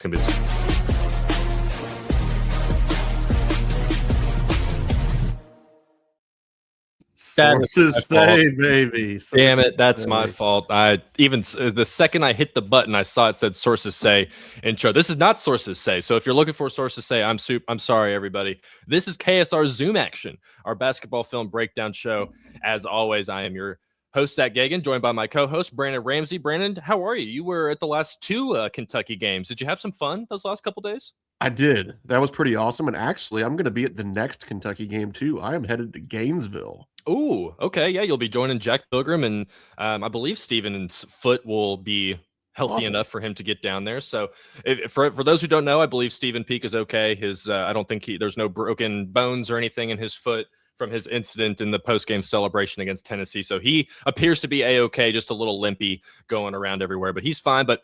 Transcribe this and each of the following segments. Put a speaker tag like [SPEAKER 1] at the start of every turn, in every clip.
[SPEAKER 1] gonna be
[SPEAKER 2] Sources say, baby.
[SPEAKER 1] Damn it, that's my fault. I even the second I hit the button, I saw it said "Sources Say" intro. This is not Sources Say. So if you're looking for Sources Say, I'm sorry, everybody. This is KSR Zoom Action, our basketball film breakdown show. As always, I am your host, Zach Gagan, joined by my co-host, Brandon Ramsey. Brandon, how are you? You were at the last two Kentucky games. Did you have some fun those last couple days?
[SPEAKER 2] I did. That was pretty awesome. And actually, I'm going to be at the next Kentucky game, too. I am headed to Gainesville.
[SPEAKER 1] Ooh, okay. Yeah, you'll be joining Jack Pilgrim, and I believe Steven's foot will be healthy enough for him to get down there. So for those who don't know, I believe Steven Peak is okay. His I don't think there's no broken bones or anything in his foot from his incident in the post-game celebration against Tennessee. So he appears to be A-okay, just a little limpy going around everywhere, but he's fine. But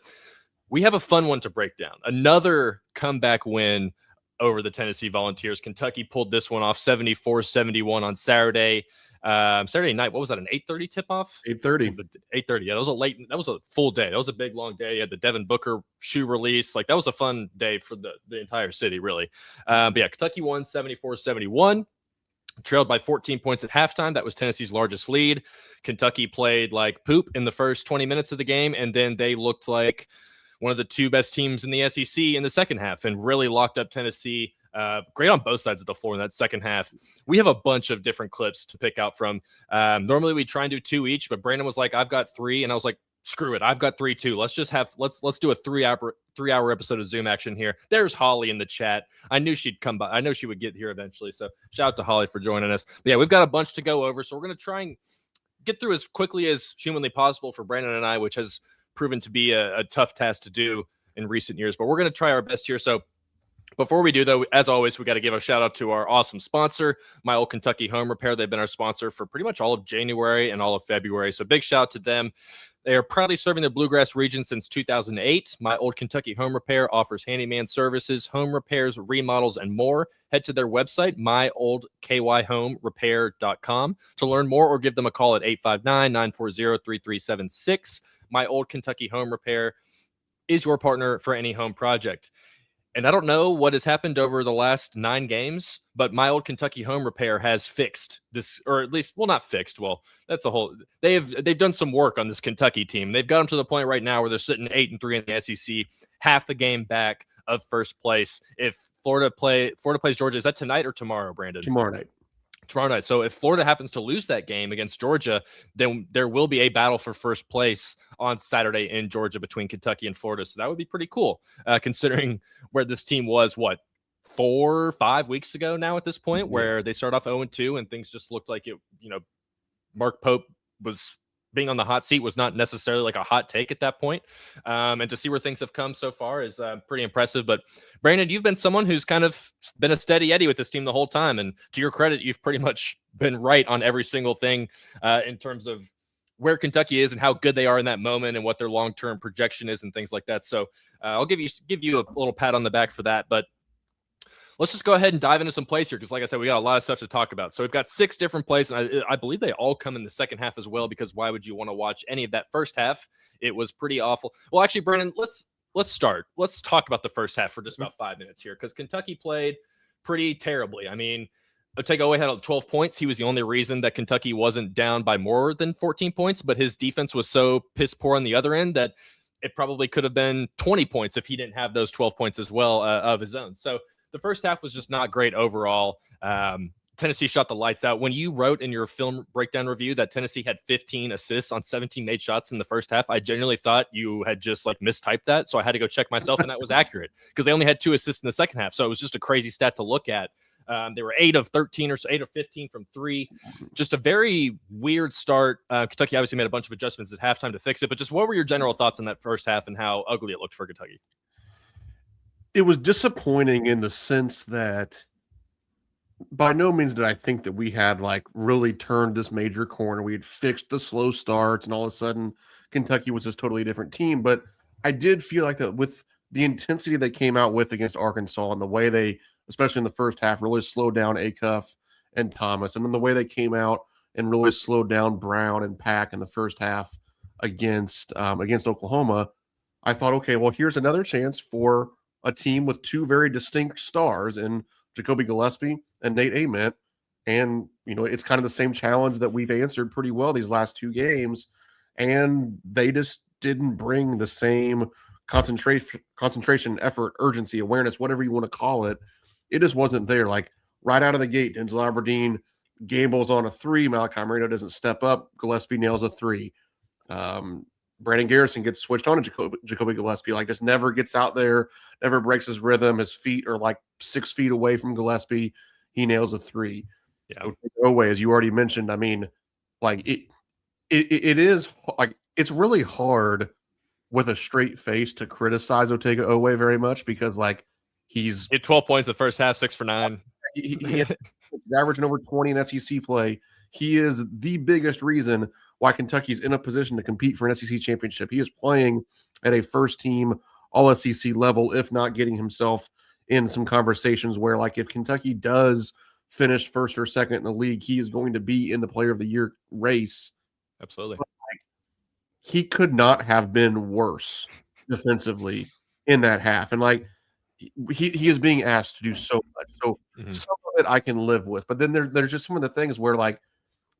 [SPEAKER 1] we have a fun one to break down. Another comeback win over the Tennessee Volunteers. Kentucky pulled this one off 74-71 on Saturday night. What was that, an 8:30 tip-off?
[SPEAKER 2] 8:30.
[SPEAKER 1] 8:30. Yeah, that was a full day. That was a big, long day. You had the Devin Booker shoe release. Like, that was a fun day for the entire city, really. But yeah, Kentucky won 74-71. Trailed by 14 points at halftime. That was Tennessee's largest lead. Kentucky played like poop in the first 20 minutes of the game, and then they looked like one of the two best teams in the SEC in the second half and really locked up Tennessee. Great on both sides of the floor in that second half. We have a bunch of different clips to pick out from. Normally we try and do two each, but Brandon was like, I've got three. And I was like, screw it. I've got three too. Let's do a three-hour episode of Zoom Action here. There's Holly in the chat. I knew she'd come by. I know she would get here eventually. So shout out to Holly for joining us. But yeah, we've got a bunch to go over. So we're going to try and get through as quickly as humanly possible for Brandon and I, which has proven to be a tough task to do in recent years, but we're going to try our best here. So before we do, though, as always, we got to give a shout out to our awesome sponsor, My Old Kentucky Home Repair. They've been our sponsor for pretty much all of January and all of February. So big shout out to them. They are proudly serving the Bluegrass region since 2008. My Old Kentucky Home Repair offers handyman services, home repairs, remodels, and more. Head to their website, myoldkyhomerepair.com, to learn more or give them a call at 859-940-3376. My Old Kentucky Home Repair is your partner for any home project. And I don't know what has happened over the last 9 games, but My Old Kentucky Home Repair has fixed this, or at least, well, not fixed. Well, that's a whole. They've done some work on this Kentucky team. They've got them to the point right now where they're sitting 8-3 in the SEC, half a game back of first place. If Florida plays Georgia, is that tonight or tomorrow, Brandon?
[SPEAKER 2] Tomorrow night.
[SPEAKER 1] So if Florida happens to lose that game against Georgia, then there will be a battle for first place on Saturday in Georgia between Kentucky and Florida. So that would be pretty cool, considering where this team was, 4 or 5 weeks ago now at this point, where they start off 0-2 and things just looked like it, Mark Pope was being on the hot seat was not necessarily like a hot take at that point. And to see where things have come so far is pretty impressive. But Brandon, you've been someone who's kind of been a steady Eddie with this team the whole time. And to your credit, you've pretty much been right on every single thing in terms of where Kentucky is and how good they are in that moment and what their long-term projection is and things like that. So I'll give you a little pat on the back for that. But let's just go ahead and dive into some plays here because, like I said, we got a lot of stuff to talk about. So we've got 6 different plays, and I believe they all come in the second half as well, because why would you want to watch any of that first half? It was pretty awful. Well, actually, Brennan, let's start. Let's talk about the first half for just about 5 minutes here, because Kentucky played pretty terribly. I mean, Otagoe had 12 points. He was the only reason that Kentucky wasn't down by more than 14 points, but his defense was so piss poor on the other end that it probably could have been 20 points if he didn't have those 12 points as well of his own. So the first half was just not great overall. Tennessee shot the lights out. When you wrote in your film breakdown review that Tennessee had 15 assists on 17 made shots in the first half, I genuinely thought you had just mistyped that. So I had to go check myself, and that was accurate because they only had 2 assists in the second half. So it was just a crazy stat to look at. They were 8 of 13 or 8 of 15 from 3. Just a very weird start. Kentucky obviously made a bunch of adjustments at halftime to fix it. But just what were your general thoughts on that first half and how ugly it looked for Kentucky?
[SPEAKER 2] It was disappointing in the sense that by no means did I think that we had really turned this major corner. We had fixed the slow starts and all of a sudden Kentucky was this totally different team. But I did feel like that with the intensity they came out with against Arkansas and the way they, especially in the first half, really slowed down Acuff and Thomas. And then the way they came out and really slowed down Brown and Pack in the first half against Oklahoma, I thought, okay, well, here's another chance for a team with two very distinct stars in Jacoby Gillespie and Nate Ament. And, it's kind of the same challenge that we've answered pretty well these last two games. And they just didn't bring the same concentration, effort, urgency, awareness, whatever you want to call it. It just wasn't there. Like right out of the gate, Denzel Aberdeen gambles on a three. Malachi Marino doesn't step up. Gillespie nails a three. Brandon Garrison gets switched on to Jacoby Gillespie. Like just never gets out there, never breaks his rhythm. His feet are like 6 feet away from Gillespie. He nails a three.
[SPEAKER 1] Yeah.
[SPEAKER 2] Oweh, as you already mentioned, I mean, like it is like it's really hard with a straight face to criticize Otega Oweh very much because like he's
[SPEAKER 1] hit 12 points the first half, 6 for 9.
[SPEAKER 2] He's averaging over 20 in SEC play. He is the biggest reason why Kentucky's in a position to compete for an SEC championship. He is playing at a first team all SEC level, if not getting himself in some conversations where, like, if Kentucky does finish first or second in the league, he is going to be in the player of the year race.
[SPEAKER 1] Absolutely.
[SPEAKER 2] But, like, he could not have been worse defensively in that half. And like he is being asked to do so much. So some of it I can live with. But then there's just some of the things where like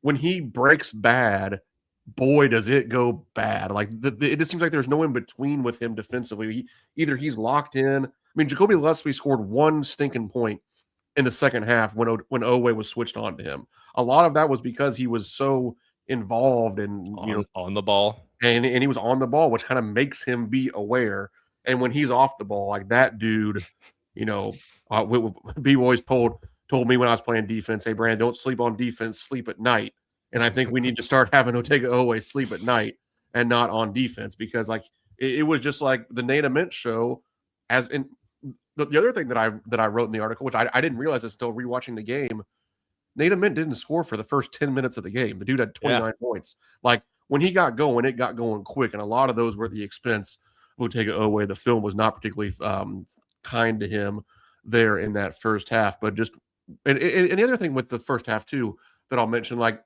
[SPEAKER 2] when he breaks bad, boy, does it go bad. Like it just seems like there's no in between with him defensively. Either he's locked in. I mean, Jacoby Gillespie scored one stinking point in the second half when Oweh was switched on to him. A lot of that was because he was so involved and
[SPEAKER 1] on the ball.
[SPEAKER 2] And he was on the ball, which kind of makes him be aware. And when he's off the ball, like that dude, B-Boys told me when I was playing defense, hey, Brandon, don't sleep on defense, sleep at night. And I think we need to start having Otega Oweh sleep at night and not on defense because like it was just like the Nate Ament show. As in the other thing that I wrote in the article, which I didn't realize this until rewatching the game, Nate Ament didn't score for the first 10 minutes of the game. The dude had 29 points. Like when he got going, it got going quick, and a lot of those were at the expense of Otega Oweh. The film was not particularly kind to him there in that first half. But just and the other thing with the first half too that I'll mention, like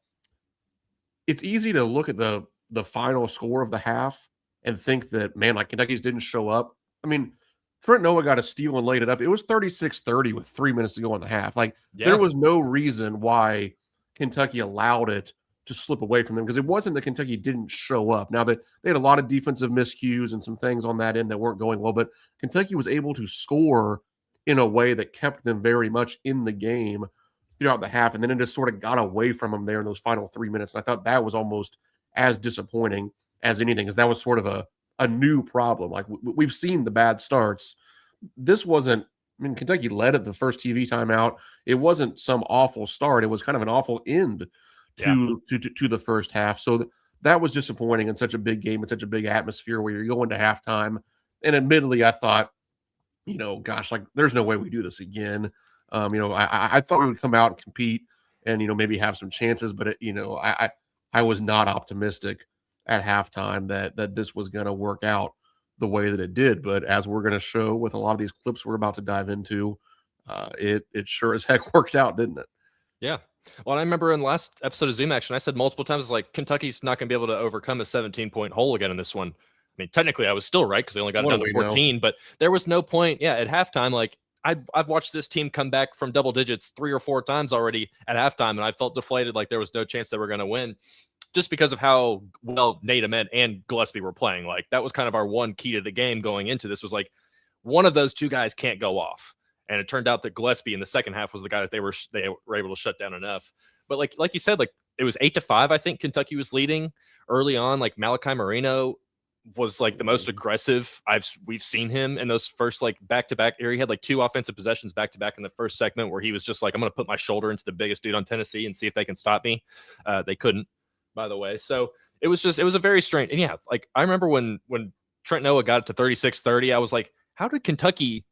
[SPEAKER 2] it's easy to look at the final score of the half and think that, man, like Kentucky's didn't show up. I mean, Trent Noah got a steal and laid it up. It was 36-30 with 3 minutes to go in the half. Like there was no reason why Kentucky allowed it to slip away from them because it wasn't that Kentucky didn't show up. Now that they had a lot of defensive miscues and some things on that end that weren't going well, but Kentucky was able to score in a way that kept them very much in the game throughout the half. And then it just sort of got away from them there in those final 3 minutes. And I thought that was almost as disappointing as anything because that was sort of a new problem. Like we've seen the bad starts. This wasn't, I mean, Kentucky led at the first TV timeout. It wasn't some awful start. It was kind of an awful end to the first half. So that was disappointing in such a big game and such a big atmosphere where you're going to halftime. And admittedly, I thought, gosh, like there's no way we do this again. I thought we would come out and compete and, maybe have some chances, but I was not optimistic at halftime that this was going to work out the way that it did. But as we're going to show with a lot of these clips we're about to dive into, it sure as heck worked out, didn't it?
[SPEAKER 1] Yeah. Well, I remember in the last episode of Zoom Action, I said multiple times, like, Kentucky's not going to be able to overcome a 17-point hole again in this one. I mean, technically, I was still right because they only got it down to 14, but there was no point. Yeah, at halftime, like, I've watched this team come back from double digits 3 or 4 times already at halftime, and I felt deflated, like there was no chance they were going to win just because of how well Nate Ament and Gillespie were playing. Like, that was kind of our one key to the game going into this was, like, one of those two guys can't go off. And it turned out that Gillespie in the second half was the guy that they were able to shut down enough. But like you said, like it was 8-5. I think Kentucky was leading early on. Like Malachi Marino was like the most aggressive we've seen him in those first like back-to-back area. He had like 2 offensive possessions back-to-back in the first segment where he was just like, I'm going to put my shoulder into the biggest dude on Tennessee and see if they can stop me. They couldn't, by the way. So it was a very strange. And yeah, like I remember when Trent Noah got it to 36-30, I was like, how did Kentucky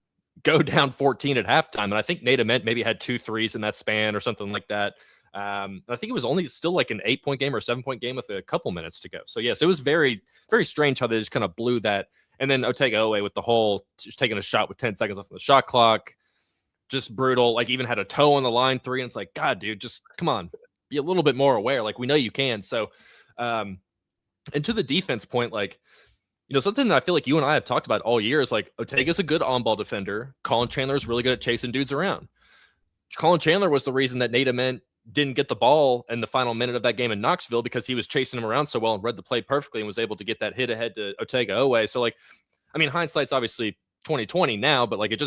[SPEAKER 1] go down 14 at halftime? And I think Nate Ament maybe had 2 threes in that span or something like that. I think it was only still like an 8-point game or 7-point game with a couple minutes to go. So yes, it was very, very strange how they just kind of blew that. And then Otega Oweh with the whole just taking a shot with 10 seconds off the shot clock, just brutal. Like even had a toe on the line 3, and it's like, God, dude, just come on, be a little bit more aware. Like we know you can. So, and to the defense point, like Something that I feel like you and I have talked about all year is like Otega's a good on-ball defender. Colin Chandler is really good at chasing dudes around. Colin Chandler was the reason that Nate Ament didn't get the ball in the final minute of that game in Knoxville, because he was chasing him around so well and read the play perfectly and was able to get that hit ahead to Otega Owe. So, like, I mean, hindsight's obviously 2020 now, but like it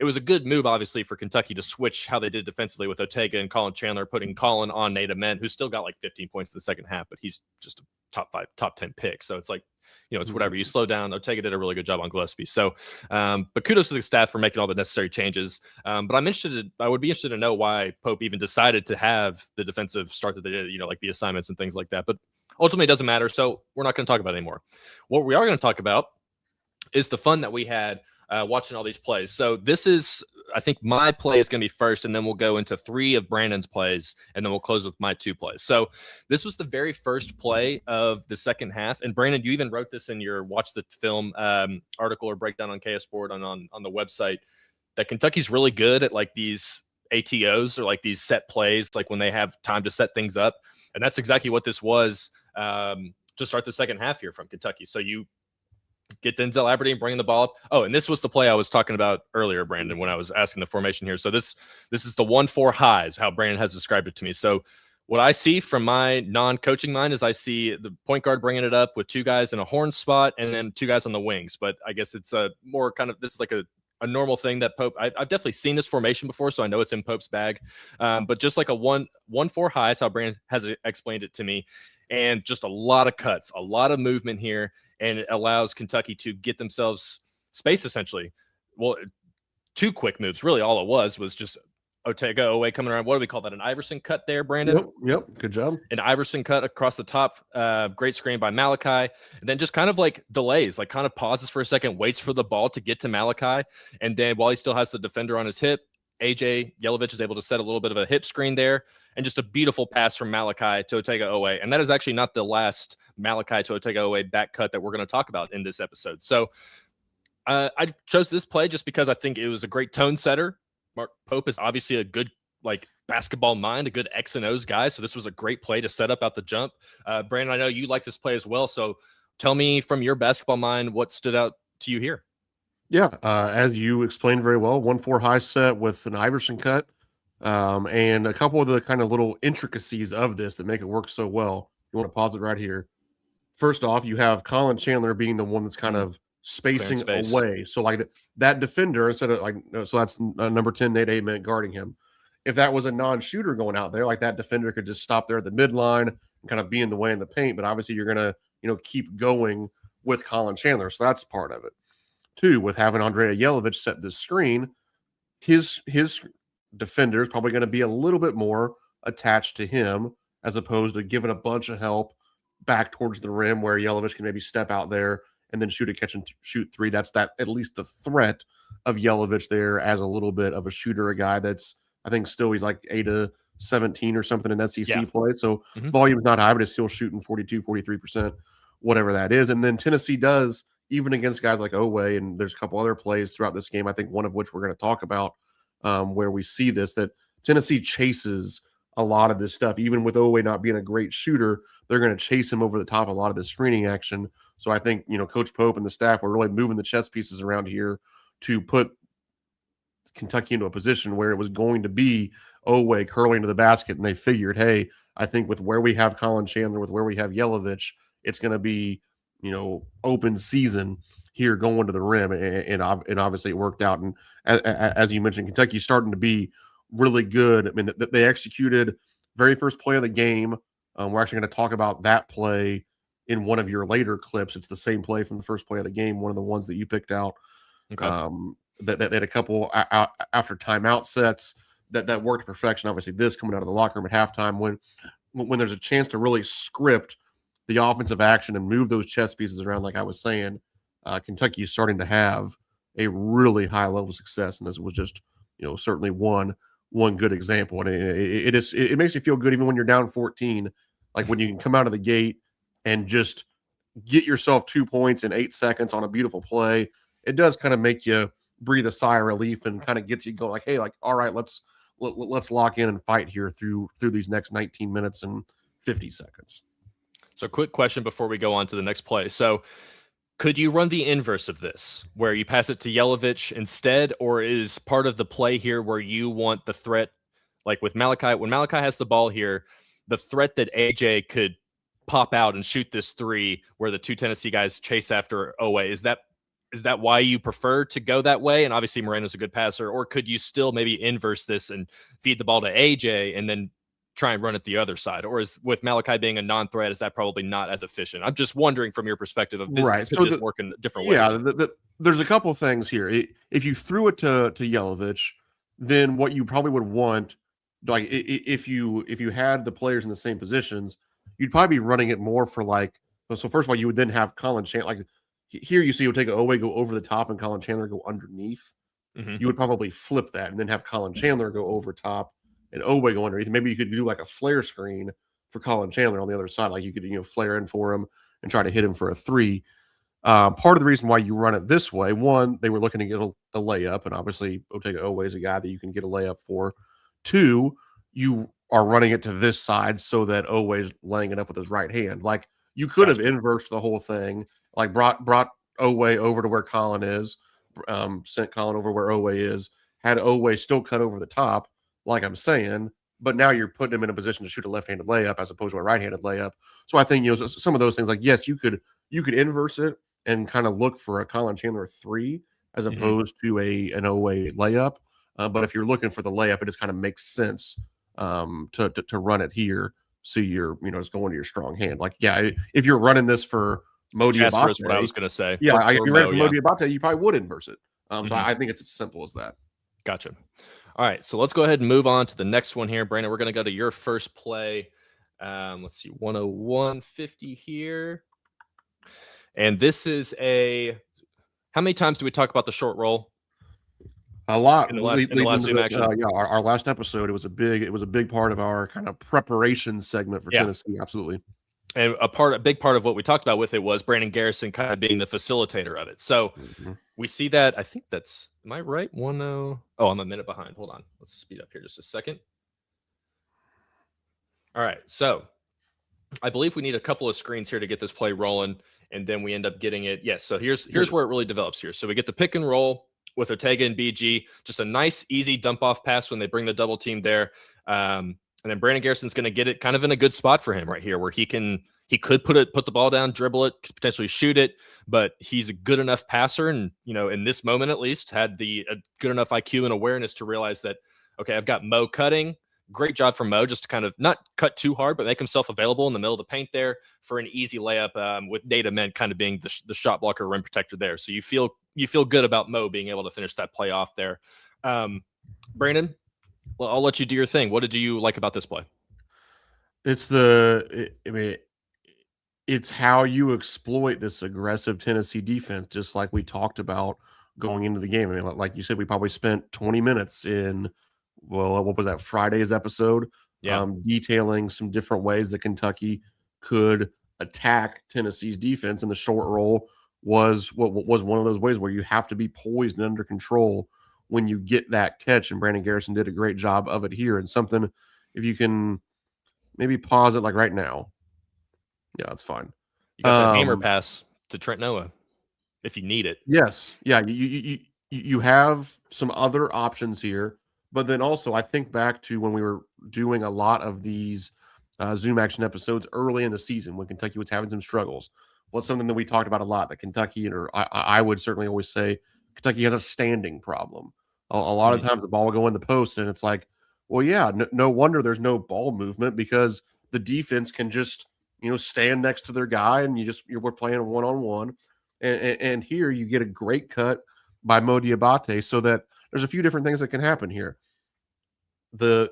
[SPEAKER 1] was a good move, obviously, for Kentucky to switch how they did defensively with Otega and Colin Chandler, putting Colin on Nate Ament, who still got like 15 points in the second half, but he's just a top 5, top 10 pick. So it's like, it's whatever. You slow down. Otega did a really good job on Gillespie. So, but kudos to the staff for making all the necessary changes. But I would be interested to know why Pope even decided to have the defensive start that they did, like the assignments and things like that. But ultimately, it doesn't matter. So we're not going to talk about it anymore. What we are going to talk about is the fun that we had watching all these plays. So this is, I think my play is going to be first, and then we'll go into 3 of Brandon's plays, and then we'll close with my 2 plays. So this was the very first play of the second half. And Brandon, you even wrote this in your Watch the Film article or breakdown on KS Sport on the website, that Kentucky's really good at like these ATOs, or like these set plays, like when they have time to set things up. And that's exactly what this was to start the second half here from Kentucky. So you get Denzel Aberdeen bringing the ball up. Oh, and this was the play I was talking about earlier, Brandon, when I was asking the formation here. So this is the 1-4 highs, how Brandon has described it to me. So what I see from my non-coaching mind is I see the point guard bringing it up with 2 guys in a horn spot and then 2 guys on the wings. But I guess it's a more kind of, this is like a normal thing that Pope, I've definitely seen this formation before, so I know it's in Pope's bag. But just like a 1-4 high is how Brandon has explained it to me. And just a lot of cuts, a lot of movement here. And it allows Kentucky to get themselves space, essentially. Well, 2 quick moves. Really, all it was just Otega Owe coming around. What do we call that? An Iverson cut there, Brandon?
[SPEAKER 2] Yep. Good job.
[SPEAKER 1] An Iverson cut across the top. Great screen by Malachi. And then just kind of like delays, like kind of pauses for a second, waits for the ball to get to Malachi. And then while he still has the defender on his hip, AJ Yelovich is able to set a little bit of a hip screen there, and just a beautiful pass from Malachi to Otega Owe. And that is actually not the last Malachi to Otega Owe back cut that we're going to talk about in this episode. So I chose this play just because I think it was a great tone setter. Mark Pope is obviously a good basketball mind, a good X and O's guy. So this was a great play to set up out the jump. Brandon, I know you like this play as well. So tell me from your basketball mind, what stood out to you here?
[SPEAKER 2] Yeah, as you explained very well, 1-4 high set with an Iverson cut, and a couple of the kind of little intricacies of this that make it work so well. You want to pause it right here. First off, you have Colin Chandler being the one that's kind of spacing away. So like that defender, instead of so that's number 10 Nate Ament guarding him. If that was a non-shooter going out there, like that defender could just stop there at the midline and kind of be in the way in the paint. But obviously you're going to keep going with Colin Chandler. So that's part of it. 2, with having Andrea Yelovich set this screen, his defender is probably going to be a little bit more attached to him, as opposed to giving a bunch of help back towards the rim where Yelovich can maybe step out there and then shoot a catch and shoot 3. That's at least the threat of Yelovich there as a little bit of a shooter, a guy that's, I think still he's like 8-17 or something in SEC play. So volume's not high, but it's still shooting 42, 43%, whatever that is. And then Tennessee does, even against guys like Owe, and there's a couple other plays throughout this game, I think one of which we're going to talk about, where we see this, that Tennessee chases a lot of this stuff. Even with Owe not being a great shooter, they're going to chase him over the top a lot of the screening action. So I think, Coach Pope and the staff were really moving the chess pieces around here to put Kentucky into a position where it was going to be Owe curling to the basket, and they figured, hey, I think with where we have Colin Chandler, with where we have Yelovich, it's going to be open season here going to the rim, and obviously it worked out. And as you mentioned, Kentucky's starting to be really good. I mean, they executed very first play of the game. We're actually going to talk about that play in one of your later clips. It's the same play from the first play of the game, one of the ones that you picked out. Okay. That they had a couple after timeout sets that worked to perfection. Obviously, this coming out of the locker room at halftime, when there's a chance to really script the offensive action and move those chess pieces around, like I was saying, Kentucky is starting to have a really high level of success, and this was just certainly one good example. And it makes you feel good even when you're down 14, like when you can come out of the gate and just get yourself 2 points in 8 seconds on a beautiful play. It does kind of make you breathe a sigh of relief and kind of gets you going, like, hey, like, all right, let's lock in and fight here through these next 19 minutes and 50 seconds.
[SPEAKER 1] So quick question before we go on to the next play. So Could you run the inverse of this, where you pass it to Yelovich instead, or is part of the play here where you want the threat, like with Malachi, when Malachi has the ball here, the threat that AJ could pop out and shoot this three where the two Tennessee guys chase after Owe, is that why you prefer to go that way? And obviously Moreno's a good passer, or could you still maybe inverse this and feed the ball to AJ and then try and run it the other side? Or is with Malachi being a non-threat, is that probably not as efficient? I'm just wondering from your perspective of this,
[SPEAKER 2] Right.
[SPEAKER 1] could
[SPEAKER 2] So
[SPEAKER 1] this work in different ways?
[SPEAKER 2] yeah, there's a couple of things here. If you threw it to Yelovich, then what you probably would want, like if you had the players in the same positions, you'd probably be running it more for like. So first of all, you would then have Colin Chandler. Like here, you see, you would take Owe go over the top and Colin Chandler go underneath.
[SPEAKER 1] Mm-hmm.
[SPEAKER 2] You would probably flip that and then have Colin Chandler go over top and Owe go underneath. Maybe you could do like a flare screen for Colin Chandler on the other side. Like you could flare in for him and try to hit him for a three. Part of the reason why you run it this way, one, they were looking to get a layup, and obviously Otega Owe is a guy that you can get a layup for. Two, you are running it to this side so that Owe is laying it up with his right hand. Like you could have inversed the whole thing, like brought Owe over to where Colin is, sent Colin over where Owe is, had Owe still cut over the top, like I'm saying, but now you're putting him in a position to shoot a left-handed layup as opposed to a right-handed layup. So I think some of those things, like yes, you could inverse it and kind of look for a Colin Chandler three as opposed to an Owe layup. But if you're looking for the layup, it just kind of makes sense to run it here. So you're it's going to your strong hand. Like if you're running this for Mo Diabate,
[SPEAKER 1] is what I was going to say.
[SPEAKER 2] Yeah, if you're ready for Mo Diabate, you probably would inverse it. So I think it's as simple as that.
[SPEAKER 1] Gotcha. All right, so let's go ahead and move on to the next one here, Brandon. We're going to go to your first play. Let's see, 101.50 here. And this is how many times do we talk about the short roll?
[SPEAKER 2] A lot.
[SPEAKER 1] In the last Zoom action.
[SPEAKER 2] Our last episode, it was a big part of our kind of preparation segment for Tennessee. Absolutely.
[SPEAKER 1] And a big part of what we talked about with it was Brandon Garrison kind of being the facilitator of it. So we see that. I think that's, am I right? 1-0. Oh, I'm a minute behind. Hold on. Let's speed up here just a second. All right. So I believe we need a couple of screens here to get this play rolling, and then we end up getting it. Yes. So here's where it really develops here. So we get the pick and roll with Ortega and BG, just a nice, easy dump off pass when they bring the double team there. And then Brandon Garrison's going to get it kind of in a good spot for him right here, where he could put the ball down, dribble it, potentially shoot it, but he's a good enough passer. And, in this moment, at least had a good enough IQ and awareness to realize that, okay, I've got Mo cutting. Great job from Mo, just to kind of not cut too hard, but make himself available in the middle of the paint there for an easy layup, with Nate Ament kind of being the shot blocker, rim protector there. So you feel good about Mo being able to finish that play off there. Brandon, well, I'll let you do your thing. What did you like about this play?
[SPEAKER 2] It's how you exploit this aggressive Tennessee defense, just like we talked about going into the game. I mean, like you said, we probably spent 20 minutes in, what was that, Friday's episode?
[SPEAKER 1] Yeah.
[SPEAKER 2] Detailing some different ways that Kentucky could attack Tennessee's defense, and the short roll was one of those ways where you have to be poised and under control when you get that catch. And Brandon Garrison did a great job of it here. And something, if you can maybe pause it like right now. Yeah, that's fine.
[SPEAKER 1] You got the hammer pass to Trent Noah if you need it.
[SPEAKER 2] Yes. Yeah, you have some other options here. But then also, I think back to when we were doing a lot of these Zoom action episodes early in the season when Kentucky was having some struggles. What's something that we talked about a lot, that Kentucky, or I would certainly always say, Kentucky has a standing problem. A lot of times the ball will go in the post, and it's like, well, yeah, no wonder there's no ball movement, because the defense can just stand next to their guy, and we're playing one-on-one. And here you get a great cut by Mo Diabate, so that there's a few different things that can happen here. A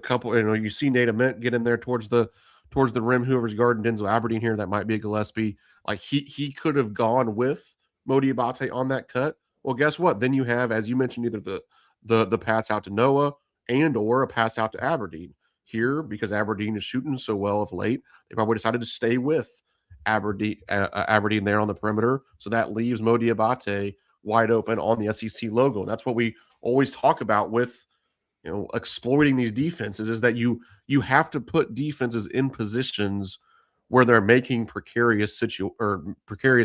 [SPEAKER 2] couple, you see Nate Ament get in there towards the rim, whoever's guarding Denzel Aberdeen here, that might be a Gillespie. Like he could have gone with Mo Diabate on that cut. Well, guess what? Then you have, as you mentioned, either the pass out to Noah or a pass out to Aberdeen here, because Aberdeen is shooting so well of late. They probably decided to stay with Aberdeen there on the perimeter. So that leaves Mo Diabate wide open on the SEC logo. And that's what we always talk about with exploiting these defenses, is that you have to put defenses in positions where they're making precarious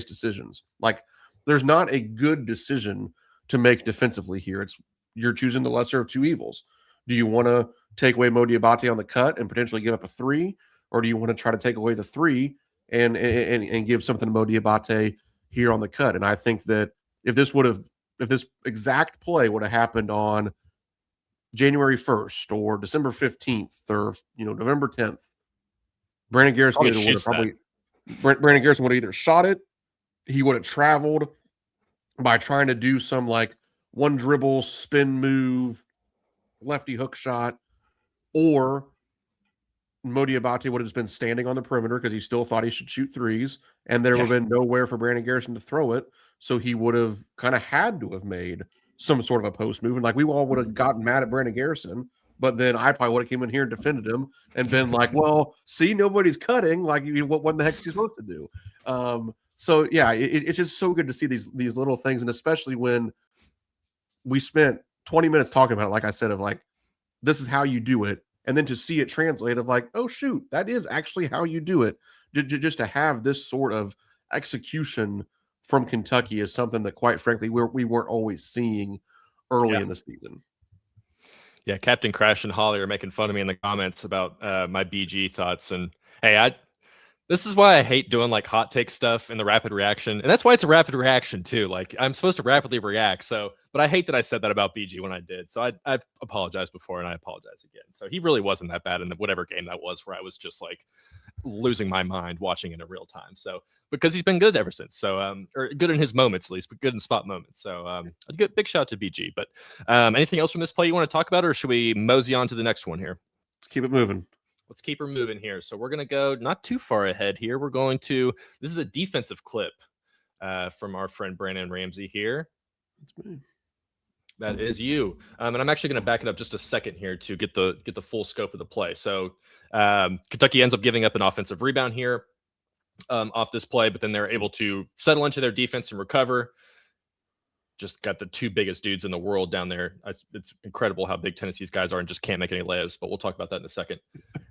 [SPEAKER 2] decisions. Like there's not a good decision to make defensively here. You're choosing the lesser of two evils. Do you want to take away Mo Diabate on the cut and potentially give up a three, or do you want to try to take away the three and give something to Mo Diabate here on the cut? And I think that if this exact play would have happened on January 1st or December 15th or November 10th, Brandon Garrison would have either shot it, he would have traveled by trying to do some like one dribble spin move, lefty hook shot, or Mo Diabate would have just been standing on the perimeter because he still thought he should shoot threes, and there would have been nowhere for Brandon Garrison to throw it. So he would have kind of had to have made some sort of a post move. And like we all would have gotten mad at Brandon Garrison, but then I probably would have came in here and defended him and been like, well, see, nobody's cutting. Like, what the heck is he supposed to do? So yeah, it's just so good to see these little things. And especially when we spent 20 minutes talking about it, like I said, of like, this is how you do it. And then to see it translate of like, oh shoot, that is actually how you do it. Just to have this sort of execution from Kentucky is something that, quite frankly, we weren't always seeing early in the season.
[SPEAKER 1] Yeah, Captain Crash and Holly are making fun of me in the comments about my BG thoughts. And hey, this is why I hate doing like hot take stuff in the rapid reaction. And that's why it's a rapid reaction too. Like I'm supposed to rapidly react. So, but I hate that I said that about BG when I did. So I've apologized before and I apologize again. So he really wasn't that bad in whatever game that was where I was just like losing my mind watching it in real time. So because he's been good ever since. So or good in his moments at least, but good in spot moments. So a good big shout out to BG. But anything else from this play you want to talk about, or should we mosey on to the next one here?
[SPEAKER 2] Let's keep it moving.
[SPEAKER 1] Let's keep her moving here. So we're going to go not too far ahead here. We're going to, this is a defensive clip from our friend Brandon Ramsey here.
[SPEAKER 2] That's me.
[SPEAKER 1] That is you. And I'm actually going to back it up just a second here to get the full scope of the play. So Kentucky ends up giving up an offensive rebound here off this play, but then they're able to settle into their defense and recover. Just got the two biggest dudes in the world down there. It's incredible how big Tennessee's guys are and just can't make any layups, but we'll talk about that in a second.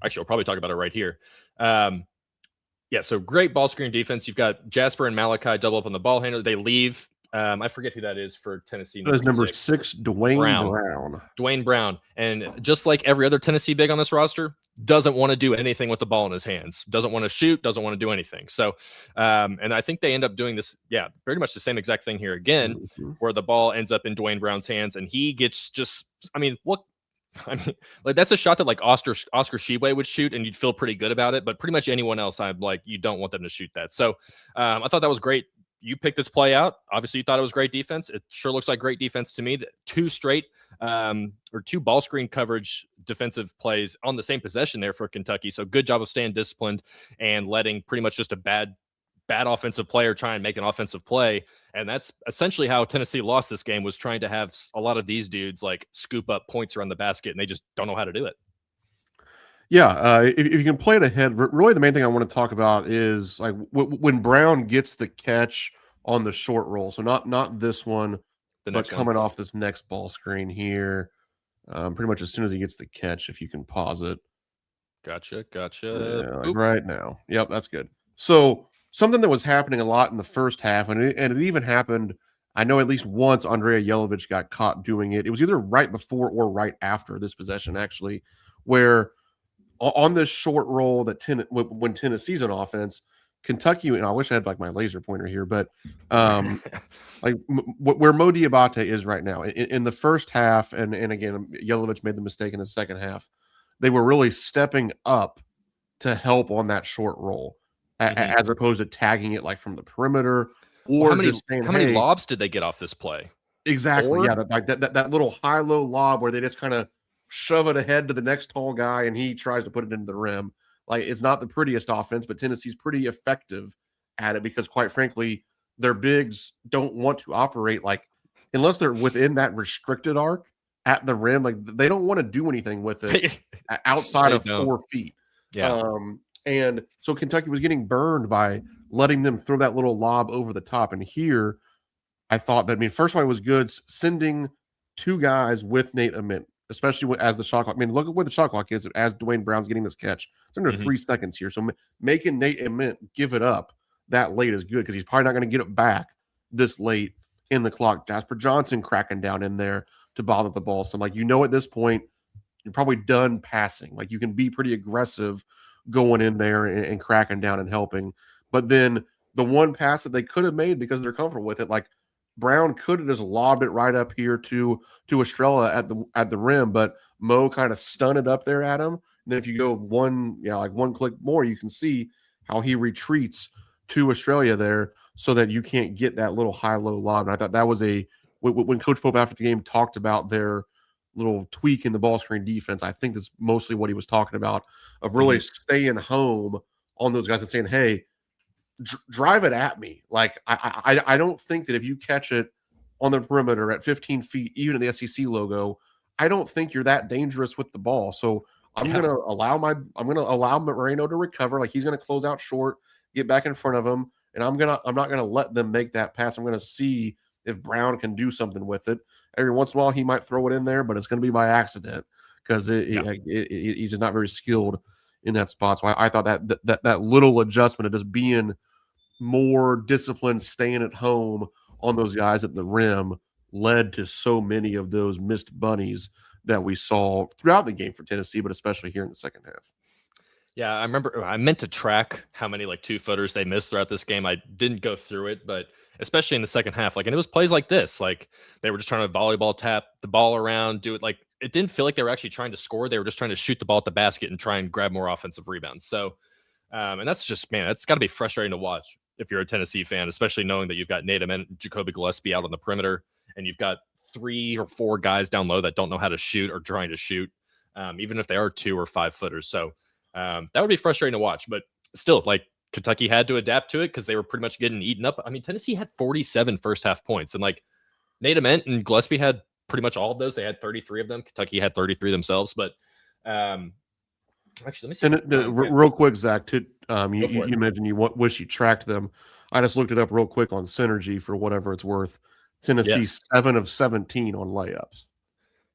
[SPEAKER 1] Actually, we'll probably talk about it right here. Yeah, so great ball screen defense. You've got Jasper and Malachi double up on the ball handler. They leave. I forget who that is for Tennessee.
[SPEAKER 2] That is number 6, Dwayne Brown.
[SPEAKER 1] Dwayne Brown. And just like every other Tennessee big on this roster, doesn't want to do anything with the ball in his hands. Doesn't want to shoot, doesn't want to do anything. So, and I think they end up doing this, pretty much the same exact thing here again, where the ball ends up in Dwayne Brown's hands and he gets like that's a shot that like Oscar Sheway would shoot and you'd feel pretty good about it, but pretty much anyone else, I'm like, you don't want them to shoot that. So I thought that was great. You picked this play out. Obviously, you thought it was great defense. It sure looks like great defense to me. That two ball screen coverage defensive plays on the same possession there for Kentucky. So good job of staying disciplined and letting pretty much just a bad offensive player try and make an offensive play. And that's essentially how Tennessee lost this game, was trying to have a lot of these dudes like scoop up points around the basket, and they just don't know how to do it.
[SPEAKER 2] Yeah, if you can play it ahead, really the main thing I want to talk about is like when Brown gets the catch on the short roll. So not this one, but coming off this next ball screen here. Pretty much as soon as he gets the catch, if you can pause it.
[SPEAKER 1] Gotcha.
[SPEAKER 2] Yeah, like right now. Yep, that's good. So something that was happening a lot in the first half, and it even happened, I know at least once Andrea Jelovich got caught doing it. It was either right before or right after this possession, actually, where on this short roll that when Tennessee's on offense, Kentucky, and I wish I had like my laser pointer here, but like where Mo Diabate is right now in the first half, and again, Jelovich made the mistake in the second half. They were really stepping up to help on that short roll, as opposed to tagging it like from the perimeter or
[SPEAKER 1] how many lobs did they get off this play?
[SPEAKER 2] Exactly, yeah, that little high-low lob where they just kind of shove it ahead to the next tall guy and he tries to put it into the rim. Like, it's not the prettiest offense, but Tennessee's pretty effective at it because, quite frankly, their bigs don't want to operate like, unless they're within that restricted arc at the rim, like they don't want to do anything with it outside of 4 feet.
[SPEAKER 1] Yeah.
[SPEAKER 2] And so Kentucky was getting burned by letting them throw that little lob over the top. And here, I thought that, first one was good, sending two guys with Nate Ament especially as the shot clock. I mean, look at where the shot clock is as Dwayne Brown's getting this catch. It's under
[SPEAKER 1] Mhm.
[SPEAKER 2] 3 seconds here. So making Nate Ament give it up that late is good because he's probably not going to get it back this late in the clock. Jasper Johnson cracking down in there to bother the ball. So I'm like, at this point, you're probably done passing. Like you can be pretty aggressive going in there and cracking down and helping. But then the one pass that they could have made because they're comfortable with it, like Brown could have just lobbed it right up here to Estrella at the rim, but Mo kind of stunned it up there at him. And then if you go one click more, you can see how he retreats to Australia there so that you can't get that little high-low lob. And I thought that was when Coach Pope after the game talked about their little tweak in the ball screen defense, I think that's mostly what he was talking about, of really staying home on those guys and saying, hey, drive it at me. Like I don't think that if you catch it on the perimeter at 15 feet, even in the SEC logo, I don't think you're that dangerous with the ball. So I'm gonna allow Moreno to recover. Like he's gonna close out short, get back in front of him, and I'm not gonna let them make that pass. I'm gonna see if Brown can do something with it. Every once in a while, he might throw it in there, but it's gonna be by accident because he's just not very skilled in that spot. So I thought that little adjustment of just being more disciplined, staying at home on those guys at the rim led to so many of those missed bunnies that we saw throughout the game for Tennessee, but especially here in the second half.
[SPEAKER 1] Yeah, I remember I meant to track how many like 2-footers they missed throughout this game. I didn't go through it, but especially in the second half, like, and it was plays like this, like they were just trying to volleyball tap the ball around, do it. Like it didn't feel like they were actually trying to score. They were just trying to shoot the ball at the basket and try and grab more offensive rebounds. So, and that's just, man, that's got to be frustrating to watch if you're a Tennessee fan, especially knowing that you've got Nate Ament and Jacoby Gillespie out on the perimeter, and you've got 3 or 4 guys down low that don't know how to shoot or trying to shoot, even if they are 2 or 5 footers. So that would be frustrating to watch, but still, like Kentucky had to adapt to it because they were pretty much getting eaten up. I mean, Tennessee had 47 first half points, and like Nate Ament and Gillespie had pretty much all of those. They had 33 of them. Kentucky had 33 themselves, but actually, let me see.
[SPEAKER 2] And real quick, Zach, you mentioned you wish you tracked them. I just looked it up real quick on Synergy for whatever it's worth. Tennessee 7 of 17 on layups.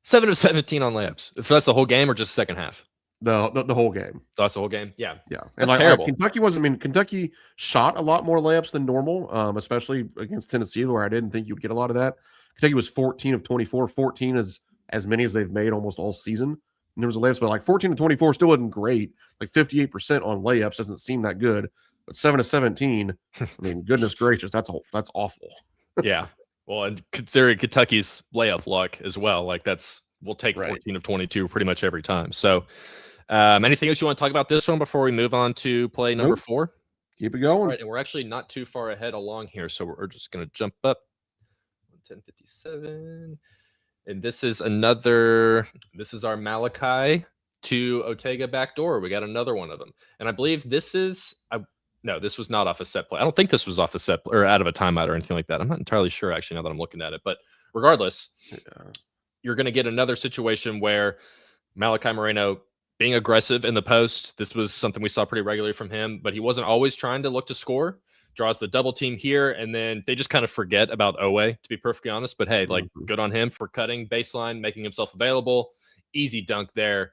[SPEAKER 1] 7 of 17 on layups. If that's the whole game or just second half?
[SPEAKER 2] The whole game.
[SPEAKER 1] That's the whole game. Yeah.
[SPEAKER 2] And
[SPEAKER 1] that's terrible.
[SPEAKER 2] Kentucky wasn't. I mean, Kentucky shot a lot more layups than normal, especially against Tennessee, where I didn't think you would get a lot of that. Kentucky was 14 of 24. 14 is as many as they've made almost all season. And there was a layups, but like 14 to 24 still wasn't great. Like 58% on layups doesn't seem that good. But 7 to 17, I mean, goodness gracious, that's awful.
[SPEAKER 1] Yeah. Well, and considering Kentucky's layup luck as well, like we'll take 14 of 22 pretty much every time. So anything else you want to talk about this one before we move on to play number 4?
[SPEAKER 2] Keep it going.
[SPEAKER 1] All right, and we're actually not too far ahead along here, so we're just going to jump up. 10:57. And this is our Malachi to Ortega backdoor. We got another one of them. And I believe this was not off a set play. I don't think this was off a set or out of a timeout or anything like that. I'm not entirely sure, actually, now that I'm looking at it. But regardless, you're going to get another situation where Malachi Moreno being aggressive in the post. This was something we saw pretty regularly from him, but he wasn't always trying to look to score. Draws the double team here, and then they just kind of forget about Owe, to be perfectly honest. But hey, like, good on him for cutting baseline, making himself available. Easy dunk there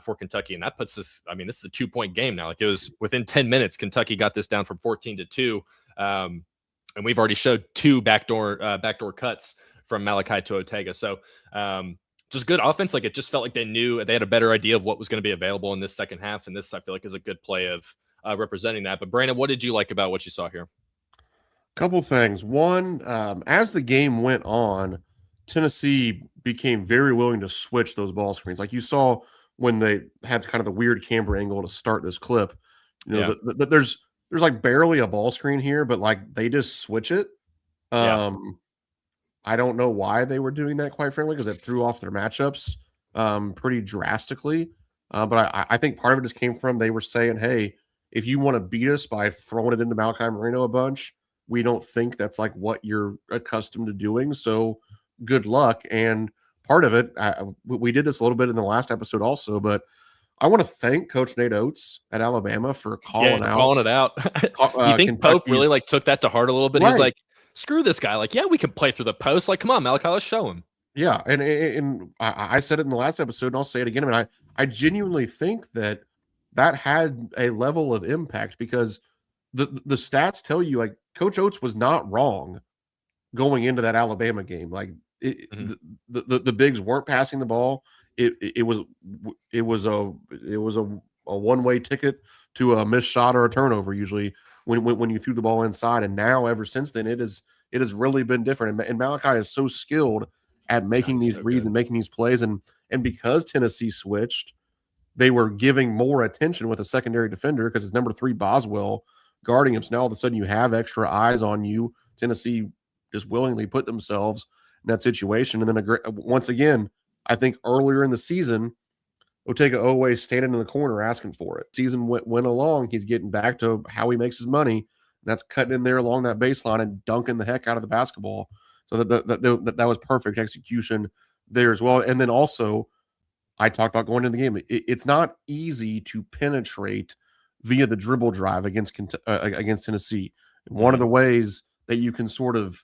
[SPEAKER 1] for Kentucky, and that puts this. I mean, this is a 2-point game now. Like, it was within 10 minutes, Kentucky got this down from 14 to 2, and we've already showed 2 backdoor cuts from Malachi to Ortega. So just good offense. Like, it just felt like they knew they had a better idea of what was going to be available in this second half, and this I feel like is a good play of representing that. But Brandon, what did you like about what you saw here?
[SPEAKER 2] Couple things. One, as the game went on, Tennessee became very willing to switch those ball screens. Like you saw when they had kind of the weird camera angle to start this clip. You know, there's like barely a ball screen here, but like they just switch it. I don't know why they were doing that, quite frankly, because it threw off their matchups pretty drastically. But I think part of it just came from they were saying, hey, if you want to beat us by throwing it into Malachi Moreno a bunch, we don't think that's like what you're accustomed to doing. So good luck. And part of it, we did this a little bit in the last episode also, but I want to thank Coach Nate Oates at Alabama for calling
[SPEAKER 1] it out. You think Pope really like took that to heart a little bit? Right. He was like, screw this guy. Like, yeah, we can play through the post. Like, come on, Malachi, let's show him.
[SPEAKER 2] Yeah, and I said it in the last episode, and I'll say it again. I mean, I genuinely think that had a level of impact because the stats tell you like Coach Oates was not wrong going into that Alabama game. Like
[SPEAKER 1] Mhm.
[SPEAKER 2] the bigs weren't passing the ball. It was a one-way ticket to a missed shot or a turnover usually when you threw the ball inside. And now ever since then it has really been different. And Malachi is so skilled at
[SPEAKER 1] No,
[SPEAKER 2] making
[SPEAKER 1] he's
[SPEAKER 2] these
[SPEAKER 1] so
[SPEAKER 2] reads
[SPEAKER 1] good.
[SPEAKER 2] and making these plays. And because Tennessee switched, they were giving more attention with a secondary defender because it's number 3 Boswell guarding him. So now all of a sudden you have extra eyes on you. Tennessee just willingly put themselves in that situation. And then once again, I think earlier in the season, Otega Owe standing in the corner asking for it. Season went along, he's getting back to how he makes his money. That's cutting in there along that baseline and dunking the heck out of the basketball. So that was perfect execution there as well. And then also, I talked about going into the game. It's not easy to penetrate via the dribble drive against Tennessee. One of
[SPEAKER 1] Mhm.
[SPEAKER 2] the ways that you can sort of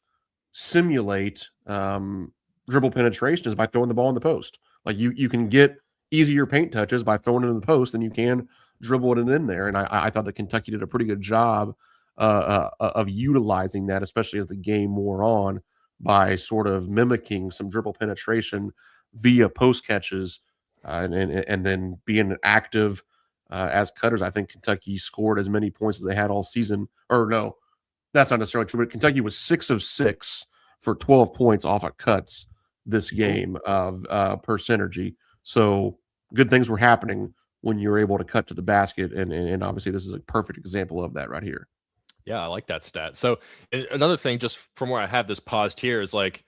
[SPEAKER 2] simulate dribble penetration is by throwing the ball in the post. Like you can get easier paint touches by throwing it in the post than you can dribble it in there. And I thought that Kentucky did a pretty good job of utilizing that, especially as the game wore on, by sort of mimicking some dribble penetration via post catches and then being active as cutters. I think Kentucky scored as many points as they had all season. Or no, that's not necessarily true. But Kentucky was 6 of 6 for 12 points off of cuts this
[SPEAKER 1] Ooh.
[SPEAKER 2] game of per synergy. So good things were happening when you were able to cut to the basket, and obviously this is a perfect example of that right here.
[SPEAKER 1] Yeah, I like that stat. So another thing, just from where I have this paused here, is like,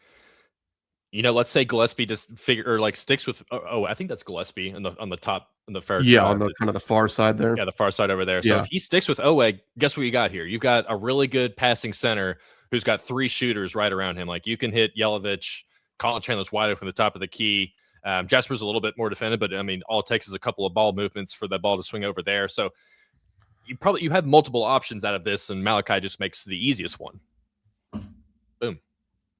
[SPEAKER 1] let's say Gillespie just figure or like sticks with. I think that's Gillespie on the top on the far
[SPEAKER 2] Yeah, on the kind of the far side there.
[SPEAKER 1] yeah, the far side over there. So if
[SPEAKER 2] Yeah,
[SPEAKER 1] he sticks with Owe, guess what you got here? You've got a really good passing center who's got 3 shooters right around him. Like you can hit Yelovich, Colin Chandler's wide open from the top of the key. Jasper's a little bit more defended, but I mean, all it takes is a couple of ball movements for the ball to swing over there. So you have multiple options out of this, and Malachi just makes the easiest one. Boom,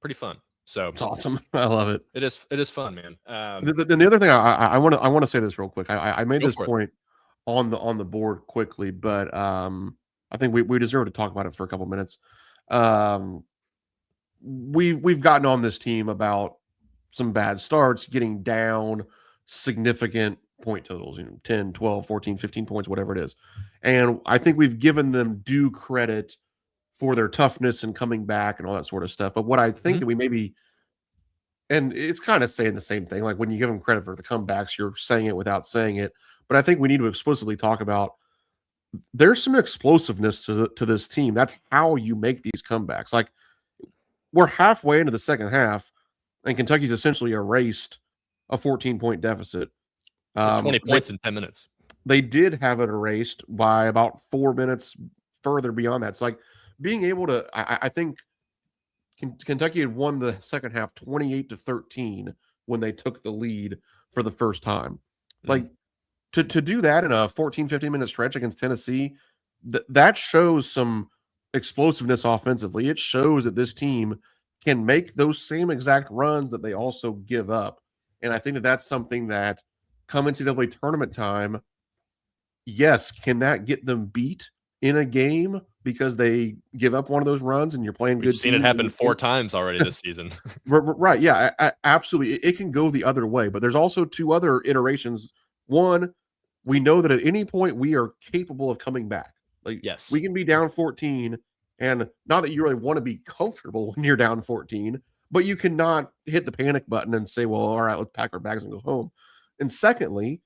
[SPEAKER 1] pretty fun. So
[SPEAKER 2] it's awesome. I love it.
[SPEAKER 1] it is fun, man.
[SPEAKER 2] Then the other thing I want to say this real quick. I made
[SPEAKER 1] Go
[SPEAKER 2] this
[SPEAKER 1] for it.
[SPEAKER 2] point on the board quickly, but I think we deserve to talk about it for a couple minutes. Um, we've gotten on this team about some bad starts, getting down significant point totals, 10, 12, 14, 15 points, whatever it is. And I think we've given them due credit for their toughness and coming back and all that sort of stuff. But what I think
[SPEAKER 1] Mhm.
[SPEAKER 2] that we maybe, and it's kind of saying the same thing, like when you give them credit for the comebacks, you're saying it without saying it. But I think we need to explicitly talk about there's some explosiveness to this team. That's how you make these comebacks. Like we're halfway into the second half, and Kentucky's essentially erased a 14-point deficit.
[SPEAKER 1] 20
[SPEAKER 2] They
[SPEAKER 1] points in 10 minutes.
[SPEAKER 2] they did have it erased by about 4 minutes further beyond that. It's like being able to. I think Kentucky had won the second half 28-13 when they took the lead for the first time.
[SPEAKER 1] Mm.
[SPEAKER 2] Like to do that in a 14-15 minute stretch against Tennessee, that shows some explosiveness offensively. It shows that this team can make those same exact runs that they also give up. And I think that that's something that come NCAA tournament time, yes, can that get them beat in a game because they give up one of those runs and you're playing
[SPEAKER 1] We've
[SPEAKER 2] good
[SPEAKER 1] seen it
[SPEAKER 2] teams and
[SPEAKER 1] happen
[SPEAKER 2] you
[SPEAKER 1] 4 times already this season.
[SPEAKER 2] Right. Yeah, absolutely. It can go the other way, but there's also 2 other iterations. One, we know that at any point we are capable of coming back. Like
[SPEAKER 1] Yes.
[SPEAKER 2] we can be down 14, and not that you really want to be comfortable when you're down 14, but you cannot hit the panic button and say, well, all right, let's pack our bags and go home. And secondly,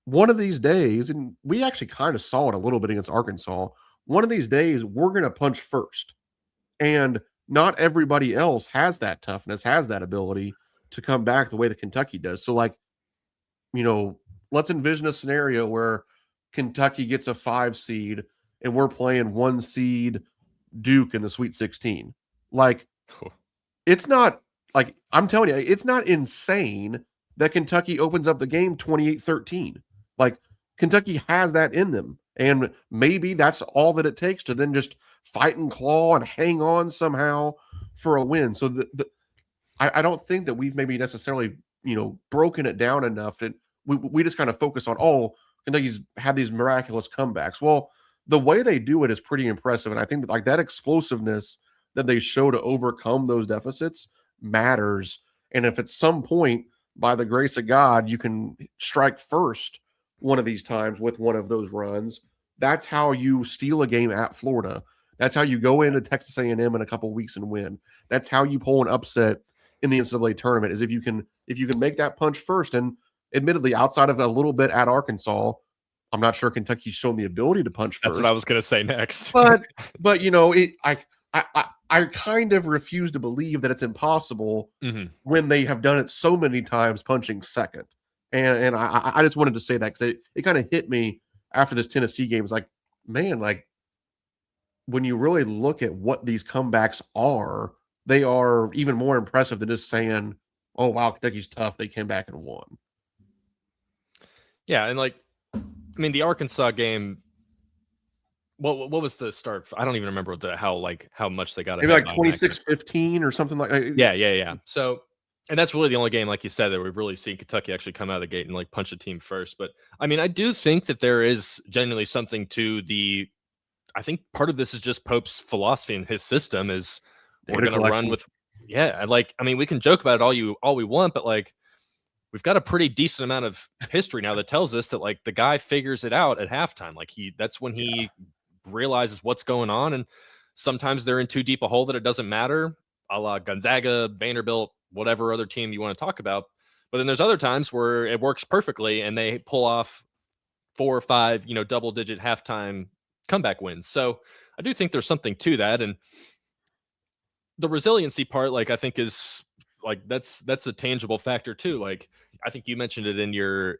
[SPEAKER 2] one of these days, and we actually kind of saw it a little bit against Arkansas, one of these days we're going to punch first. And not everybody else has that toughness, has that ability to come back the way that Kentucky does. So, like, let's envision a scenario where Kentucky gets a 5 seed and we're playing 1 seed Duke in the Sweet 16. Like, it's not like I'm telling you, it's not insane that Kentucky opens up the game 28-13. Like, Kentucky has that in them. And maybe that's all that it takes to then just fight and claw and hang on somehow for a win. So I don't think that we've maybe necessarily, broken it down enough that we just kind of focus on, oh, Kentucky's had these miraculous comebacks. Well, the way they do it is pretty impressive. And I think that like that explosiveness that they show to overcome those deficits matters. And if at some point, by the grace of God, you can strike first one of these times with one of those runs, that's how you steal a game at Florida. That's how you go into Texas A&M in a couple of weeks and win. That's how you pull an upset in the NCAA tournament, is if you can make that punch first. And admittedly, outside of a little bit at Arkansas, I'm not sure Kentucky's shown the ability to punch first.
[SPEAKER 1] That's what I was going to say next.
[SPEAKER 2] but I kind of refuse to believe that it's impossible when they have done it so many times punching second. And I just wanted to say that because it kind of hit me after this Tennessee game. It's like, man, like when you really look at what these comebacks are, they are even more impressive than just saying, oh, wow, Kentucky's tough. They came back and won.
[SPEAKER 1] Yeah, and like, I mean, the Arkansas game, what was the start? I don't even remember how much they got.
[SPEAKER 2] Maybe like 26-15 or something like that.
[SPEAKER 1] Yeah. So, and that's really the only game, like you said, that we've really seen Kentucky actually come out of the gate and like punch a team first. But I mean, I do think that there is genuinely something to I think part of this is just Pope's philosophy and his system is we're going to run with, like, I mean, we can joke about it all we want, but like, we've got a pretty decent amount of history now that tells us that like the guy figures it out at halftime. Like that's when he realizes what's going on. And sometimes they're in too deep a hole that it doesn't matter, a la Gonzaga, Vanderbilt, whatever other team you want to talk about. But then there's other times where it works perfectly and they pull off 4 or 5, double digit halftime comeback wins. So I do think there's something to that. And the resiliency part, like, I think is like, that's a tangible factor too. Like, I think you mentioned it in your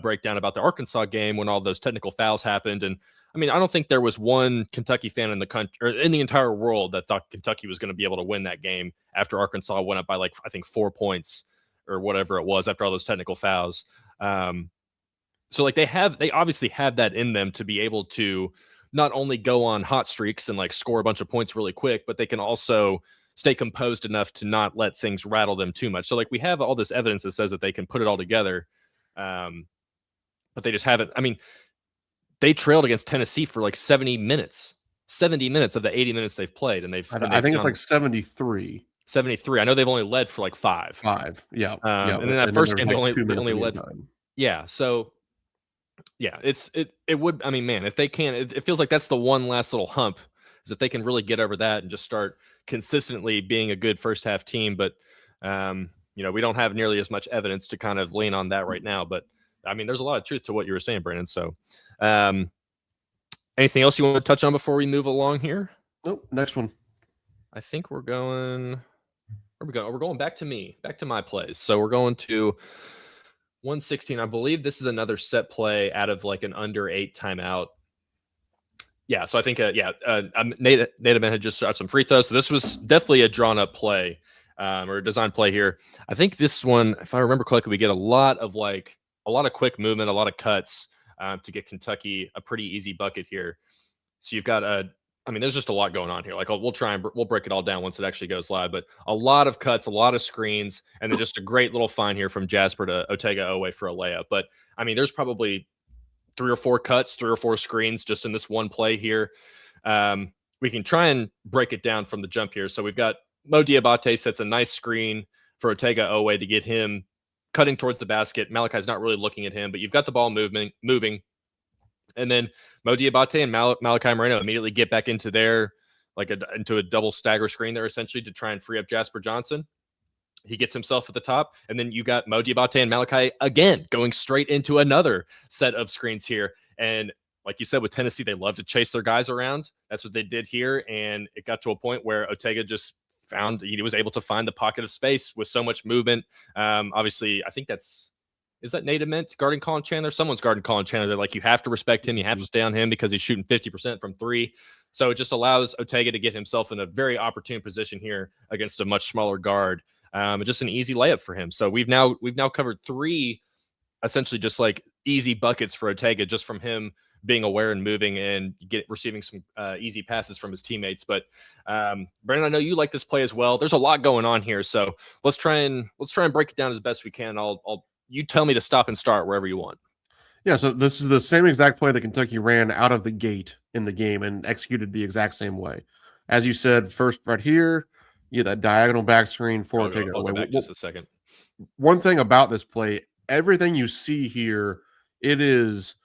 [SPEAKER 1] breakdown about the Arkansas game when all those technical fouls happened. And I mean, I don't think there was one Kentucky fan in the country or in the entire world that thought Kentucky was going to be able to win that game after Arkansas went up by like, I think 4 points or whatever it was after all those technical fouls. So like they obviously have that in them to be able to not only go on hot streaks and like score a bunch of points really quick, but they can also stay composed enough to not let things rattle them too much. So like we have all this evidence that says that they can put it all together. But they just haven't. I mean, they trailed against Tennessee for like 70 minutes of the 80 minutes they've played. And
[SPEAKER 2] I think it's like 73.
[SPEAKER 1] 73. I know they've only led for like 5.
[SPEAKER 2] Yeah.
[SPEAKER 1] And then that first game, they only led. Yeah. So yeah, it would, I mean, man, if they can, it feels like that's the one last little hump, is if they can really get over that and just start consistently being a good first half team. But, we don't have nearly as much evidence to kind of lean on that right now. But I mean, there's a lot of truth to what you were saying, Brandon. So, anything else you want to touch on before we move along here?
[SPEAKER 2] Nope. Next one.
[SPEAKER 1] I think we're going, where we go? We're going back to my plays. So we're going to 116. I believe this is another set play out of like an under 8 timeout. Yeah. So I think, Nate had just shot some free throws. So this was definitely a drawn up play or a design play here. I think this one, if I remember correctly, we get a lot of quick movement, a lot of cuts to get Kentucky a pretty easy bucket here. So you've got there's just a lot going on here. Like we'll break it all down once it actually goes live, but a lot of cuts, a lot of screens, and then just a great little find here from Jasper to Otega-Oweh for a layup. But I mean, there's probably 3 or 4 cuts, 3 or 4 screens just in this one play here. We can try and break it down from the jump here. So we've got Mo Diabate sets a nice screen for Otega-Oweh to get him cutting towards the basket. Malachi's not really looking at him, but you've got the ball moving. And then Mo Diabate and Malachi Moreno immediately get back into into a double stagger screen there, essentially, to try and free up Jasper Johnson. He gets himself at the top. And then you got Mo Diabate and Malachi again going straight into another set of screens here. And like you said, with Tennessee, they love to chase their guys around. That's what they did here. And it got to a point where Otega just he was able to find the pocket of space with so much movement. Obviously, I think is that Nate Ament guarding Colin Chandler? Someone's guarding Colin Chandler. They're like, you have to respect him. You have to stay on him because he's shooting 50% from 3. So it just allows Otega to get himself in a very opportune position here against a much smaller guard. Just an easy layup for him. So we've now covered 3 essentially just like easy buckets for Otega just from him being aware and moving and receiving some easy passes from his teammates. But Brandon, I know you like this play as well. There's a lot going on here, so let's try and break it down as best we can. You tell me to stop and start wherever you want.
[SPEAKER 2] Yeah, so this is the same exact play that Kentucky ran out of the gate in the game and executed the exact same way. As you said, first right here, you that diagonal back screen for Ortega.
[SPEAKER 1] I'll go back just a second.
[SPEAKER 2] One thing about this play, everything you see here, it is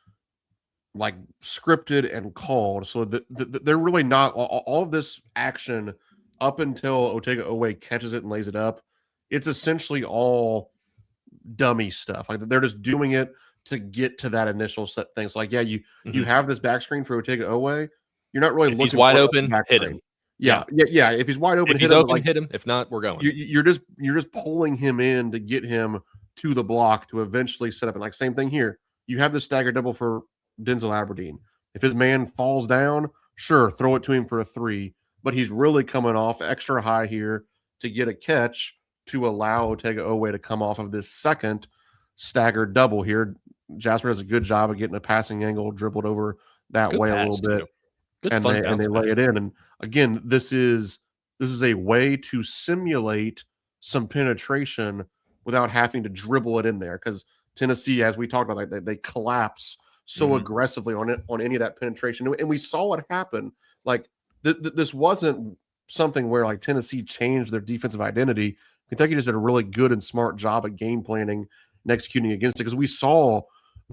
[SPEAKER 2] like scripted and called. So they're really not all of this action up until Ortega Owe catches it and lays it up. It's essentially all dummy stuff. Like they're just doing it to get to that initial set thing. So like, yeah, you have this back screen for Ortega Owe. You're not really looking.
[SPEAKER 1] He's wide open, hit him.
[SPEAKER 2] Yeah. If he's wide open,
[SPEAKER 1] if he's open, hit him. If not, we're going.
[SPEAKER 2] You're just pulling him in to get him to the block to eventually set up. And like same thing here. You have the stagger double for Denzel Aberdeen. If his man falls down, sure, throw it to him for a 3. But he's really coming off extra high here to get a catch to allow Ortega Owe to come off of this second staggered double here. Jasper does a good job of getting a passing angle, dribbled over that way a little bit, and they lay it in. And again, this is a way to simulate some penetration without having to dribble it in there. Because Tennessee, as we talked about, they collapse so aggressively on any of that penetration, and we saw it happen. Like this wasn't something where like Tennessee changed their defensive identity. Kentucky just did a really good and smart job at game planning and executing against it, because we saw.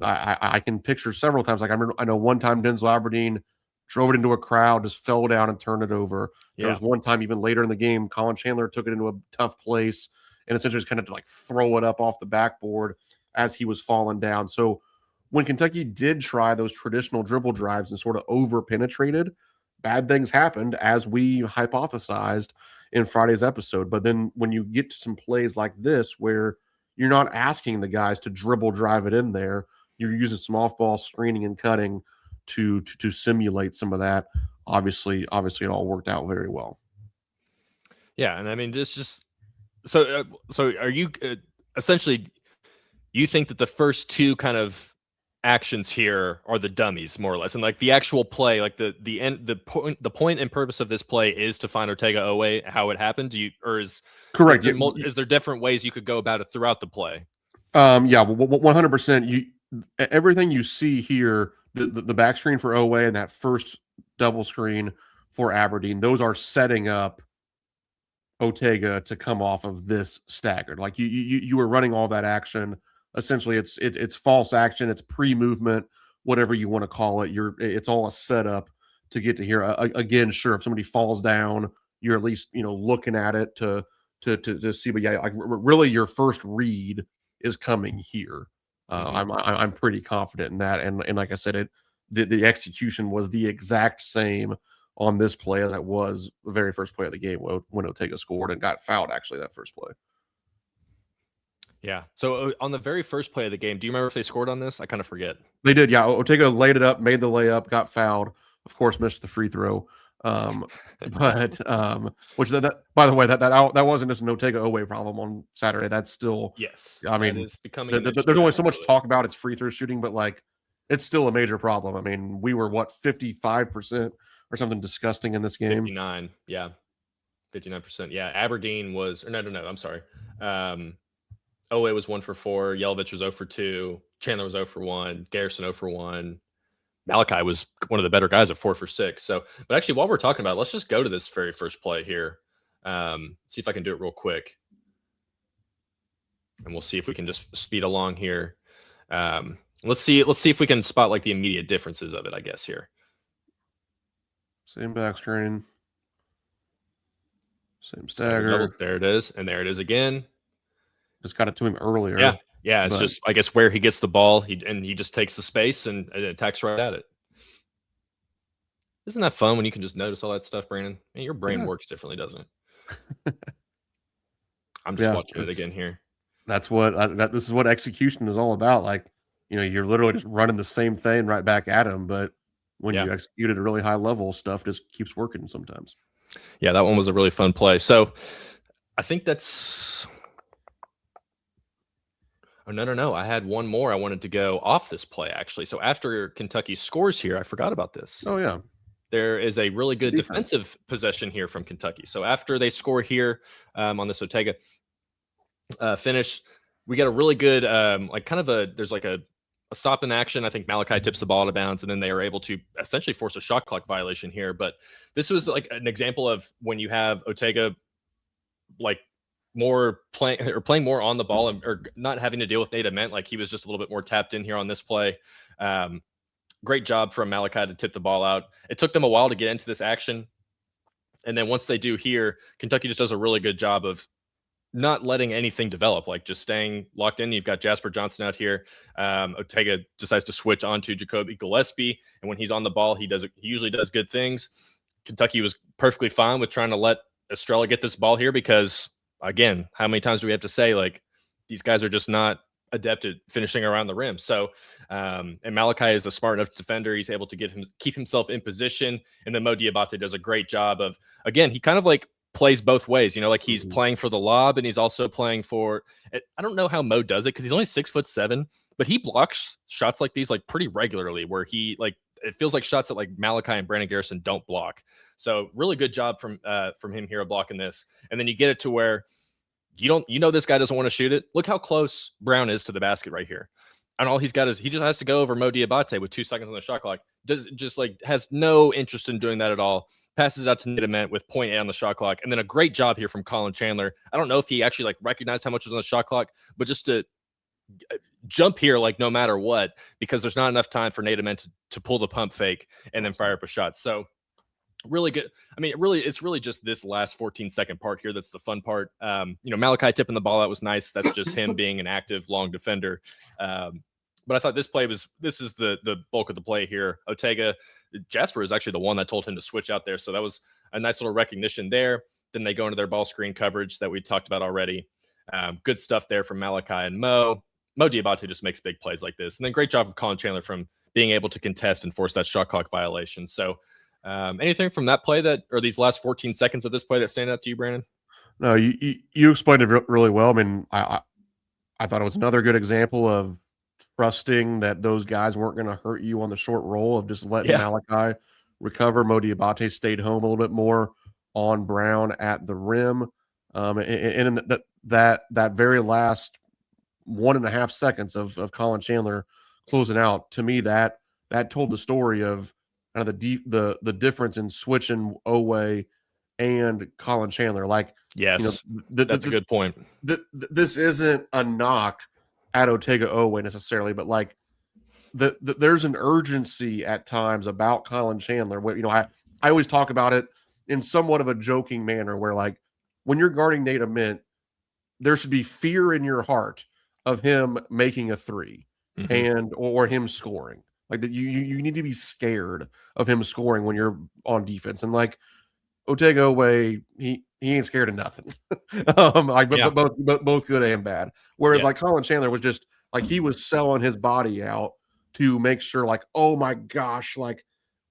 [SPEAKER 2] I can picture several times. Like I know one time Denzel Aberdeen drove it into a crowd, just fell down and turned it over. There was one time even later in the game, Colin Chandler took it into a tough place and essentially just kind of like throw it up off the backboard as he was falling down. So when Kentucky did try those traditional dribble drives and sort of over penetrated, bad things happened, as we hypothesized in Friday's episode. But then when you get to some plays like this where you're not asking the guys to dribble drive it in there, you're using some off-ball screening and cutting to simulate some of that. Obviously, it all worked out very well.
[SPEAKER 1] Yeah, and I mean, just so are you essentially? You think that the first two kind of actions here are the dummies, more or less, and like the actual play, like the point and purpose of this play is to find Ortega Owe, how it happened.
[SPEAKER 2] Correct?
[SPEAKER 1] Is there different ways you could go about it throughout the play?
[SPEAKER 2] Yeah, 100%. Everything you see here, the back screen for Owe and that first double screen for Aberdeen, those are setting up Ortega to come off of this staggered. Like you were running all that action. Essentially, it's false action, it's pre-movement, whatever you want to call it. It's all a setup to get to here. Again, sure, if somebody falls down, you're at least looking at it to see. But yeah, like really, your first read is coming here. I'm pretty confident in that, and like I said, the execution was the exact same on this play as it was the very first play of the game when Ortega scored and got fouled. Actually, that first play.
[SPEAKER 1] Yeah. So on the very first play of the game, do you remember if they scored on this? I kind of forget.
[SPEAKER 2] They did. Yeah. Ortega laid it up, made the layup, got fouled. Of course, missed the free throw. But which that by the way, that wasn't just an Ortega Owe problem on Saturday. That's still,
[SPEAKER 1] yes.
[SPEAKER 2] I mean, there's only so much to talk about. It's free throw shooting, but like it's still a major problem. I mean, we were 55% or something disgusting in this game.
[SPEAKER 1] 59, yeah, 59%. Yeah, Aberdeen was, or no, I'm sorry. Owe was 1 for 4. Yelovich was 0 for 2. Chandler was 0 for 1. Garrison 0 for 1. Malachi was one of the better guys at 4 for 6. So, but actually, while we're talking about it, let's just go to this very first play here. See if I can do it real quick. And we'll see if we can just speed along here. Let's see if we can spot like the immediate differences of it, I guess, here.
[SPEAKER 2] Same back screen. Same stagger.
[SPEAKER 1] There it is. And there it is again.
[SPEAKER 2] Just got it to him earlier.
[SPEAKER 1] Yeah, it's just, I guess, where he gets the ball, he just takes the space and attacks right at it. Isn't that fun when you can just notice all that stuff, Brandon? Man, your brain works differently, doesn't it? I'm just watching it again here.
[SPEAKER 2] This is what execution is all about. Like, you're literally just running the same thing right back at him, but when you execute at a really high level, stuff just keeps working sometimes.
[SPEAKER 1] Yeah, that one was a really fun play. So I think that's... Oh, no. I had one more I wanted to go off this play, actually. So after Kentucky scores here, I forgot about this.
[SPEAKER 2] Oh yeah,
[SPEAKER 1] There is a really good
[SPEAKER 2] defense.
[SPEAKER 1] defensive possession here from Kentucky. So after they score here on this Ortega finish, we got a really good, there's like a stop in action. I think Malachi tips the ball out of bounds, and then they are able to essentially force a shot clock violation here. But this was like an example of when you have Ortega like playing more on the ball or not having to deal with Nate Ament. Like he was just a little bit more tapped in here on this play. Great job from Malachi to tip the ball out. It took them a while to get into this action. And then once they do here, Kentucky just does a really good job of not letting anything develop, like just staying locked in. You've got Jasper Johnson out here. Ortega decides to switch onto Jacoby Gillespie. And when he's on the ball, he usually does good things. Kentucky was perfectly fine with trying to let Estrella get this ball here because, again, how many times do we have to say, like, these guys are just not adept at finishing around the rim. So, and Malachi is a smart enough defender. He's able to keep himself in position. And then Mo Diabate does a great job of, again, he kind of like plays both ways, like he's playing for the lob and he's also playing for, I don't know how Mo does it because he's only 6'7", but he blocks shots like these like pretty regularly where he like, it feels like shots that like Malachi and Brandon Garrison don't block. So really good job from him here blocking this. And then you get it to where this guy doesn't want to shoot it. Look how close Brown is to the basket right here. And all he's got is he just has to go over Mo Diabate with 2 seconds on the shot clock. Has no interest in doing that at all. Passes it out to Nate Ament with 0.8 on the shot clock. And then a great job here from Colin Chandler. I don't know if he actually like recognized how much was on the shot clock, but just to jump here like no matter what, because there's not enough time for Nate Ament to pull the pump fake and then fire up a shot. So really good. I mean, it's really just this last 14-second part here that's the fun part. Malachi tipping the ball out was nice. That's just him being an active long defender. But I thought this is the bulk of the play here. Jasper is actually the one that told him to switch out there. So that was a nice little recognition there. Then they go into their ball screen coverage that we talked about already. Good stuff there from Malachi and Mo. Mo Diabate just makes big plays like this. And then great job of Colin Chandler from being able to contest and force that shot clock violation. So anything from that play or these last 14 seconds of this play that stand out to you, Brandon?
[SPEAKER 2] No, you explained it really well. I mean, I thought it was another good example of trusting that those guys weren't going to hurt you on the short roll of just letting Malachi recover. Mo Diabate stayed home a little bit more on Brown at the rim. And that very last 1.5 seconds of Colin Chandler closing out, to me, that told the story of kind of the difference in switching Oweh and Colin Chandler. Like,
[SPEAKER 1] yes, that's a good point.
[SPEAKER 2] This isn't a knock at Ortega Oweh necessarily, but like there's an urgency at times about Colin Chandler. Where, I always talk about it in somewhat of a joking manner where, like, when you're guarding Nate Ament, there should be fear in your heart of him making a three or him scoring. Like that, you need to be scared of him scoring when you're on defense. And like Ortega Oweh, he ain't scared of nothing. Both good and bad. Whereas like Colin Chandler was just like, he was selling his body out to make sure, like, oh my gosh, like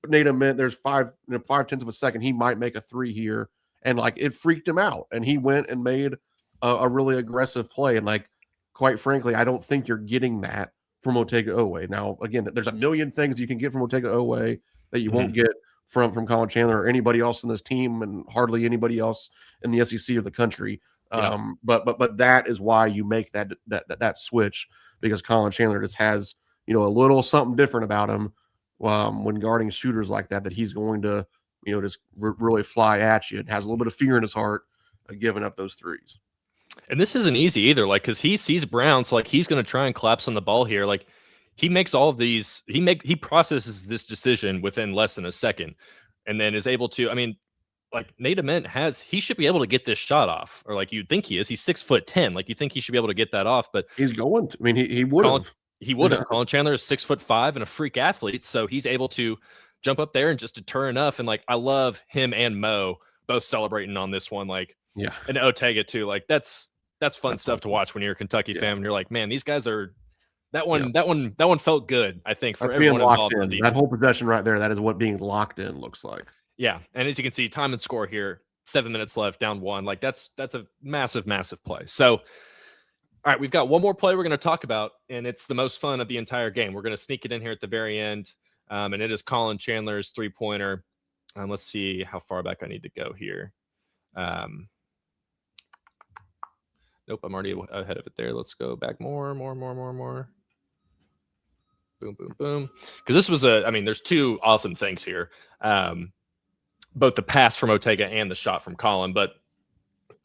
[SPEAKER 2] Nate Ament, there's 5/10 of a second he might make a three here, and like it freaked him out, and he went and made a really aggressive play. And like, quite frankly, I don't think you're getting that from Ortega Oweh. Now, again, there's a million things you can get from Ortega Oweh that you won't get from Colin Chandler or anybody else in this team, and hardly anybody else in the SEC or the country. But that is why you make that switch, because Colin Chandler just has a little something different about him when guarding shooters like that he's going to just really fly at you, and has a little bit of fear in his heart of giving up those threes.
[SPEAKER 1] And this isn't easy either, like, because he sees Brown, so like he's going to try and collapse on the ball here. Like, he makes all of these, he processes this decision within less than a second, and then is able to, I mean, like Nate Ament he should be able to get this shot off, or like you'd think he is. He's 6'10", like you think he should be able to get that off, but
[SPEAKER 2] he's going to. I mean, he would have.
[SPEAKER 1] He would have. Colin Chandler is 6'5" and a freak athlete, so he's able to jump up there and just deter enough. And like, I love him and Mo both celebrating on this one, like, and Ortega too. Like that's fun stuff to watch when you're a Kentucky fan, and you're like, man, these guys are. That one felt good, I think, for everyone involved in
[SPEAKER 2] that whole possession right there. That is what being locked in looks like.
[SPEAKER 1] Yeah, and as you can see, time and score here, 7 minutes left, down one. Like that's a massive, massive play. So All right, we've got one more play we're going to talk about, and it's the most fun of the entire game. We're going to sneak it in here at the very end, and it is Colin Chandler's three-pointer. Let's see how far back I need to go here. Nope, I'm already ahead of it there. Let's go back more. Boom, boom, boom. Because this was there's two awesome things here. Both the pass from Ortega and the shot from Colin. But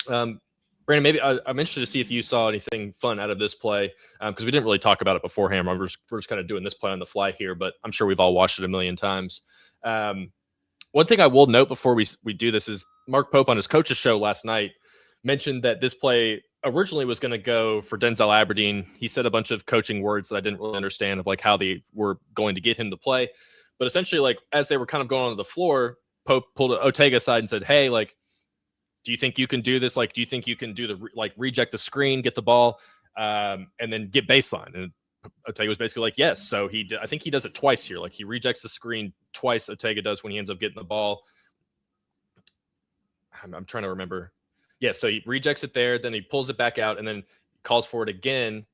[SPEAKER 1] Brandon, maybe I'm interested to see if you saw anything fun out of this play, because we didn't really talk about it beforehand. We're just kind of doing this play on the fly here, but I'm sure we've all watched it a million times. One thing I will note before we do this is Mark Pope on his coach's show last night mentioned that this play originally was going to go for Denzel Aberdeen. He said a bunch of coaching words that I didn't really understand of like how they were going to get him to play. But essentially, like as they were kind of going onto the floor, Pope pulled Ortega aside and said, "Hey, like, do you think you can do this? Like, do you think you can do the reject the screen, get the ball, and then get baseline?" And Ortega was basically like, "Yes." So I think he does it twice here. Like he rejects the screen twice. Ortega does when he ends up getting the ball. I'm trying to remember. Yeah, so he rejects it there, then he pulls it back out, and then calls for it again.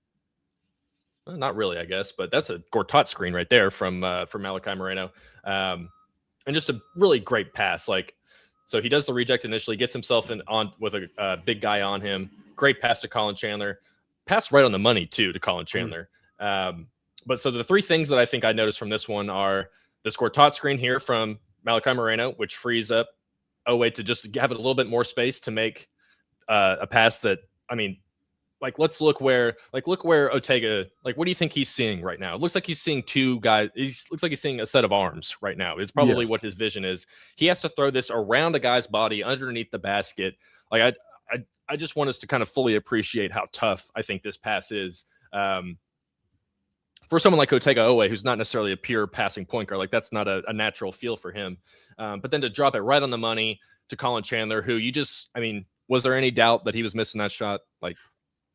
[SPEAKER 1] Well, not really, I guess, but that's a Gortat screen right there from Malachi Moreno, and just a really great pass. Like, so he does the reject initially, gets himself on with a big guy on him. Great pass to Colin Chandler, pass right on the money too to Colin Chandler. But so the three things that I think I noticed from this one are this Gortat screen here from Malachi Moreno, which frees up Oweh to just have a little bit more space to make a pass that, I mean, like look where Ortega, like what do you think he's seeing right now? It looks like he's seeing two guys. Looks like he's seeing a set of arms right now. It's probably what his vision is. He has to throw this around a guy's body underneath the basket. Like I just want us to kind of fully appreciate how tough I think this pass is. For someone like Otega Oweh, who's not necessarily a pure passing point guard, like that's not a natural feel for him. But then to drop it right on the money to Colin Chandler, who was there any doubt that he was missing that shot? Like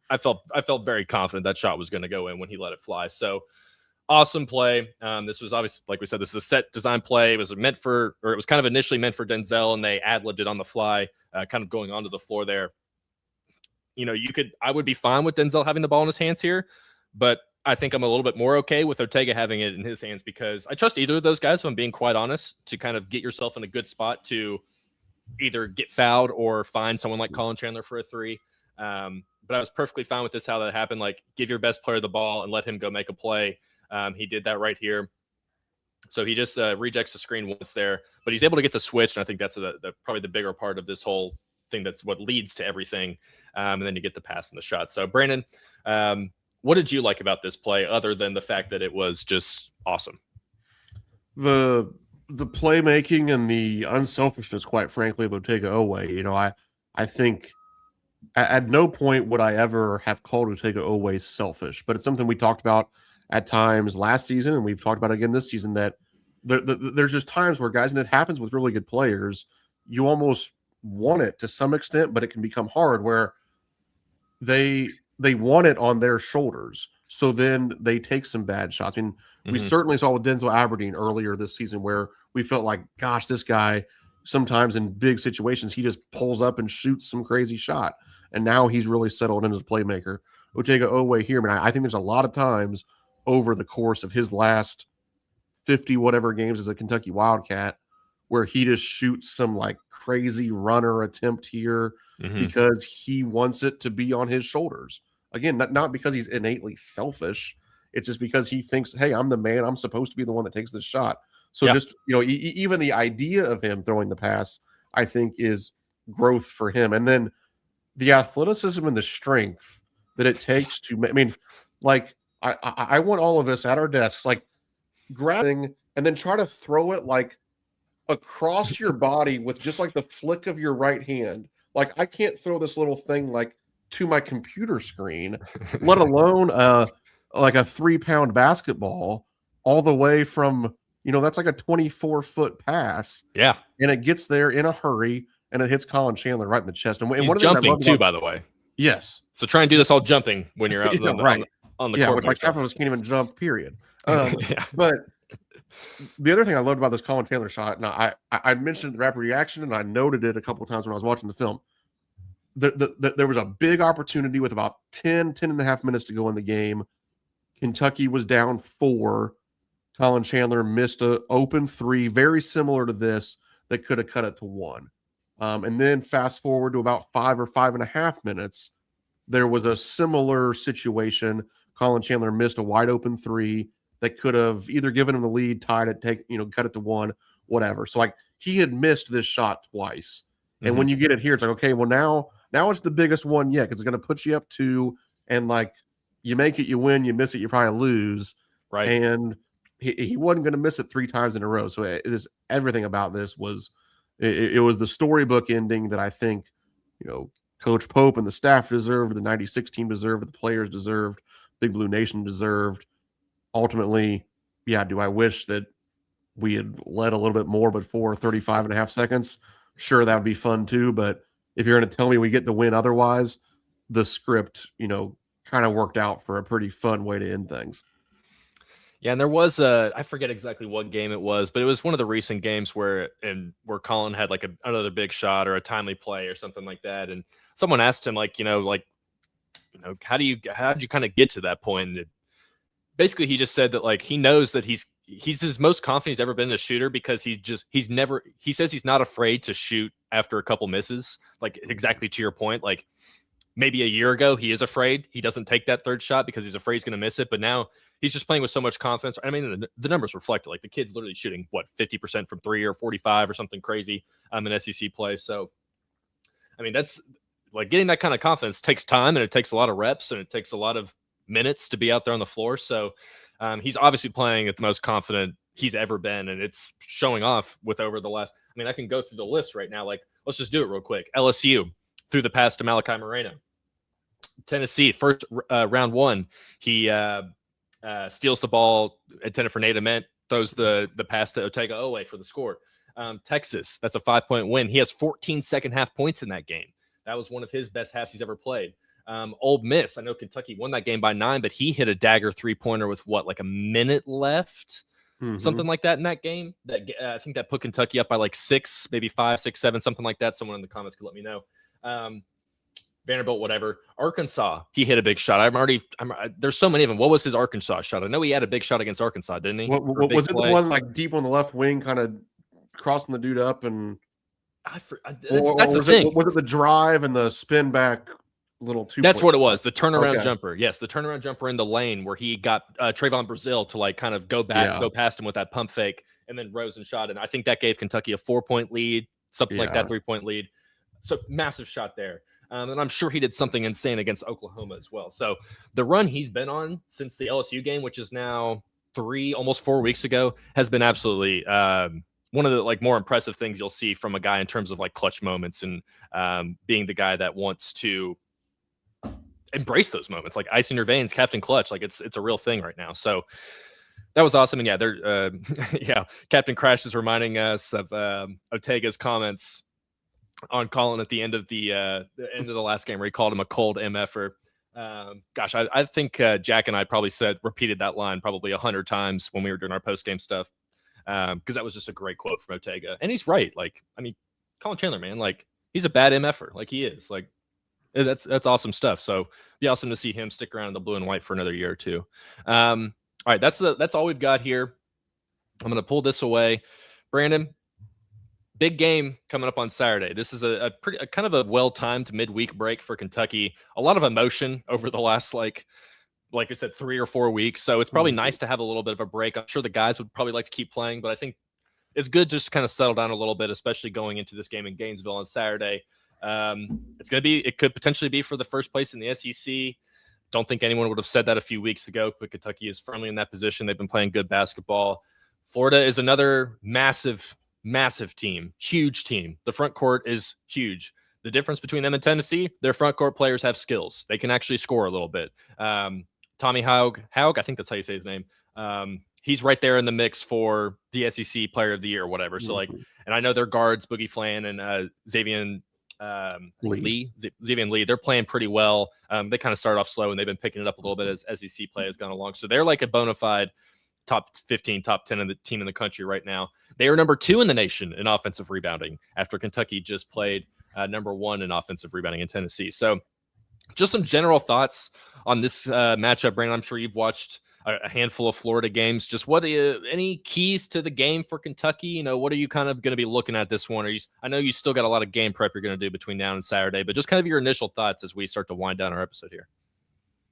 [SPEAKER 1] I felt very confident that shot was going to go in when he let it fly. So awesome play. This was obviously, like we said, this is a set design play. It was kind of initially meant for Denzel, and they ad-libbed it on the fly, kind of going onto the floor there. I would be fine with Denzel having the ball in his hands here, but I think I'm a little bit more okay with Ortega having it in his hands because I trust either of those guys, if I'm being quite honest, to kind of get yourself in a good spot to either get fouled or find someone like Colin Chandler for a three. But I was perfectly fine with this, how that happened. Like, give your best player the ball and let him go make a play. He did that right here. So he just rejects the screen once there, but he's able to get the switch, and I think that's probably the bigger part of this whole thing. That's what leads to everything. And then you get the pass and the shot. So, Brandon, what did you like about this play other than the fact that it was just awesome?
[SPEAKER 2] The playmaking and the unselfishness, quite frankly, of Ortega Oweh. I think at no point would I ever have called Ortega Oweh selfish, but it's something we talked about at times last season, and we've talked about again this season, that there's just times where guys, and it happens with really good players, you almost want it to some extent, but it can become hard where they want it on their shoulders. So then they take some bad shots. I mean, we certainly saw with Denzel Aberdeen earlier this season where we felt like, gosh, this guy sometimes in big situations, he just pulls up and shoots some crazy shot. And now he's really settled in as a playmaker. Ortega Oweh here, man, I think there's a lot of times over the course of his last 50 whatever games as a Kentucky Wildcat where he just shoots some like crazy runner attempt here because he wants it to be on his shoulders. Again, not because he's innately selfish. It's just because he thinks, hey, I'm the man. I'm supposed to be the one that takes this shot. So just, even the idea of him throwing the pass, I think, is growth for him. And then the athleticism and the strength that it takes to, I want all of us at our desks, like grabbing and then try to throw it like across your body with just like the flick of your right hand. Like I can't throw this little thing like to my computer screen, let alone like a 3-pound basketball all the way from, that's like a 24-foot pass.
[SPEAKER 1] Yeah.
[SPEAKER 2] And it gets there in a hurry and it hits Colin Chandler right in the chest. And
[SPEAKER 1] he's jumping too, by the way.
[SPEAKER 2] Yes.
[SPEAKER 1] So try and do this all jumping when you're out on the court.
[SPEAKER 2] Which like half of us can't even jump, period. But the other thing I loved about this Colin Chandler shot, now I mentioned the rapid reaction and I noted it a couple of times when I was watching the film. there was a big opportunity with about 10 and a half minutes to go in the game. Kentucky was down 4. Colin Chandler missed an open 3, very similar to this, that could have cut it to 1. And then fast forward to about 5 or 5.5 minutes, there was a similar situation. Colin Chandler missed a wide open 3 that could have either given him the lead, tied it, cut it to 1, whatever. So like he had missed this shot twice. And when you get it here, it's like, okay, well now it's the biggest one yet, because it's going to put you up 2, and like you make it, you win, you miss it, you probably lose.
[SPEAKER 1] Right.
[SPEAKER 2] And he wasn't going to miss it 3 times in a row. So it is, everything about this was, it was the storybook ending that I think, Coach Pope and the staff deserved, the 96 team deserved, the players deserved, Big Blue Nation deserved. Ultimately, yeah, do I wish that we had led a little bit more before 35.5 seconds? Sure, that would be fun too. But if you're going to tell me we get the win otherwise, the script, kind of worked out for a pretty fun way to end things.
[SPEAKER 1] Yeah, and there was I forget exactly what game it was, but it was one of the recent games where Colin had like another big shot or a timely play or something like that, and someone asked him how did you kind of get to that point? And basically, he just said that like he knows that he's his most confident he's ever been a shooter, because he says he's not afraid to shoot after a couple misses. Like exactly to your point, like maybe a year ago he is afraid, he doesn't take that third shot because he's afraid he's going to miss it, but now he's just playing with so much confidence. I mean, the numbers reflect it. Like the kid's literally shooting 50% from 3 or 45 or something crazy in SEC play. So I mean, that's like getting that kind of confidence takes time, and it takes a lot of reps, and it takes a lot of minutes to be out there on the floor. So he's obviously playing at the most confident he's ever been, and it's showing off with over the last. I mean, I can go through the list right now. Like, let's just do it real quick. LSU threw the pass to Malachi Moreno. Tennessee, first round 1, he steals the ball intended for Nate Ament, throws the pass to Otega Owe for the score. Texas, that's a 5-point win. He has 14 second half points in that game. That was one of his best halves he's ever played. Ole Miss, I know Kentucky won that game by 9, but he hit a dagger 3-pointer with like a minute left, something like that in that game. That I think that put Kentucky up by like 6, maybe 5, 6, 7, something like that. Someone in the comments could let me know. Vanderbilt, whatever. Arkansas, he hit a big shot. There's so many of them. What was his Arkansas shot? I know he had a big shot against Arkansas, didn't he?
[SPEAKER 2] What was it the one like deep on the left wing, kind of crossing the dude up, and
[SPEAKER 1] that's the thing.
[SPEAKER 2] Was it the drive and the spin back little 2?
[SPEAKER 1] That's what it was. The turnaround jumper. Yes, the turnaround jumper in the lane where he got Trayvon Brazile to like kind of go back, go past him with that pump fake, and then rose and shot. And I think that gave Kentucky a 4-point lead, something like that, 3-point lead. So massive shot there. And I'm sure he did something insane against Oklahoma as well. So the run he's been on since the LSU game, which is now almost 4 weeks ago, has been absolutely one of the like more impressive things you'll see from a guy in terms of like clutch moments, and being the guy that wants to embrace those moments, like ice in your veins, Captain Clutch. Like it's a real thing right now. So that was awesome. And yeah, they're Captain Crash is reminding us of Otega's comments on Colin at the end of the last game, where he called him a cold MFer. I think Jack and I probably repeated that line probably 100 times when we were doing our post game stuff, because that was just a great quote from Otega, and he's right. Like, I mean, Colin Chandler, man, like he's a bad MFer, like he is. Like that's awesome stuff. So it'd be awesome to see him stick around in the blue and white for another year or two. All right, that's all we've got here. I'm gonna pull this away, Brandon. Big game coming up on Saturday. This is a kind of a well-timed midweek break for Kentucky. A lot of emotion over the last, like I said, 3 or 4 weeks. So it's probably nice to have a little bit of a break. I'm sure the guys would probably like to keep playing, but I think it's good just to kind of settle down a little bit, especially going into this game in Gainesville on Saturday. It could potentially be for the first place in the SEC. Don't think anyone would have said that a few weeks ago, but Kentucky is firmly in that position. They've been playing good basketball. Florida is another massive team, huge team. The front court is huge. The difference between them and Tennessee, their front court players have skills. They can actually score a little bit. Tommy Haug, I think that's how you say his name. He's right there in the mix for the SEC Player of the Year or whatever. So and I know their guards, Boogie Flan and Xavier Lee, they're playing pretty well. They kind of started off slow, and they've been picking it up a little bit as SEC play has gone along. So they're like a bona fide top 15, top 10 of the team in the country right now. They are number 2 in the nation in offensive rebounding after Kentucky just played number 1 in offensive rebounding in Tennessee. So just some general thoughts on this matchup, Brandon. I'm sure you've watched a handful of Florida games. Just any keys to the game for Kentucky? You know, what are you kind of going to be looking at this one? I know you still got a lot of game prep you're going to do between now and Saturday, but just kind of your initial thoughts as we start to wind down our episode here.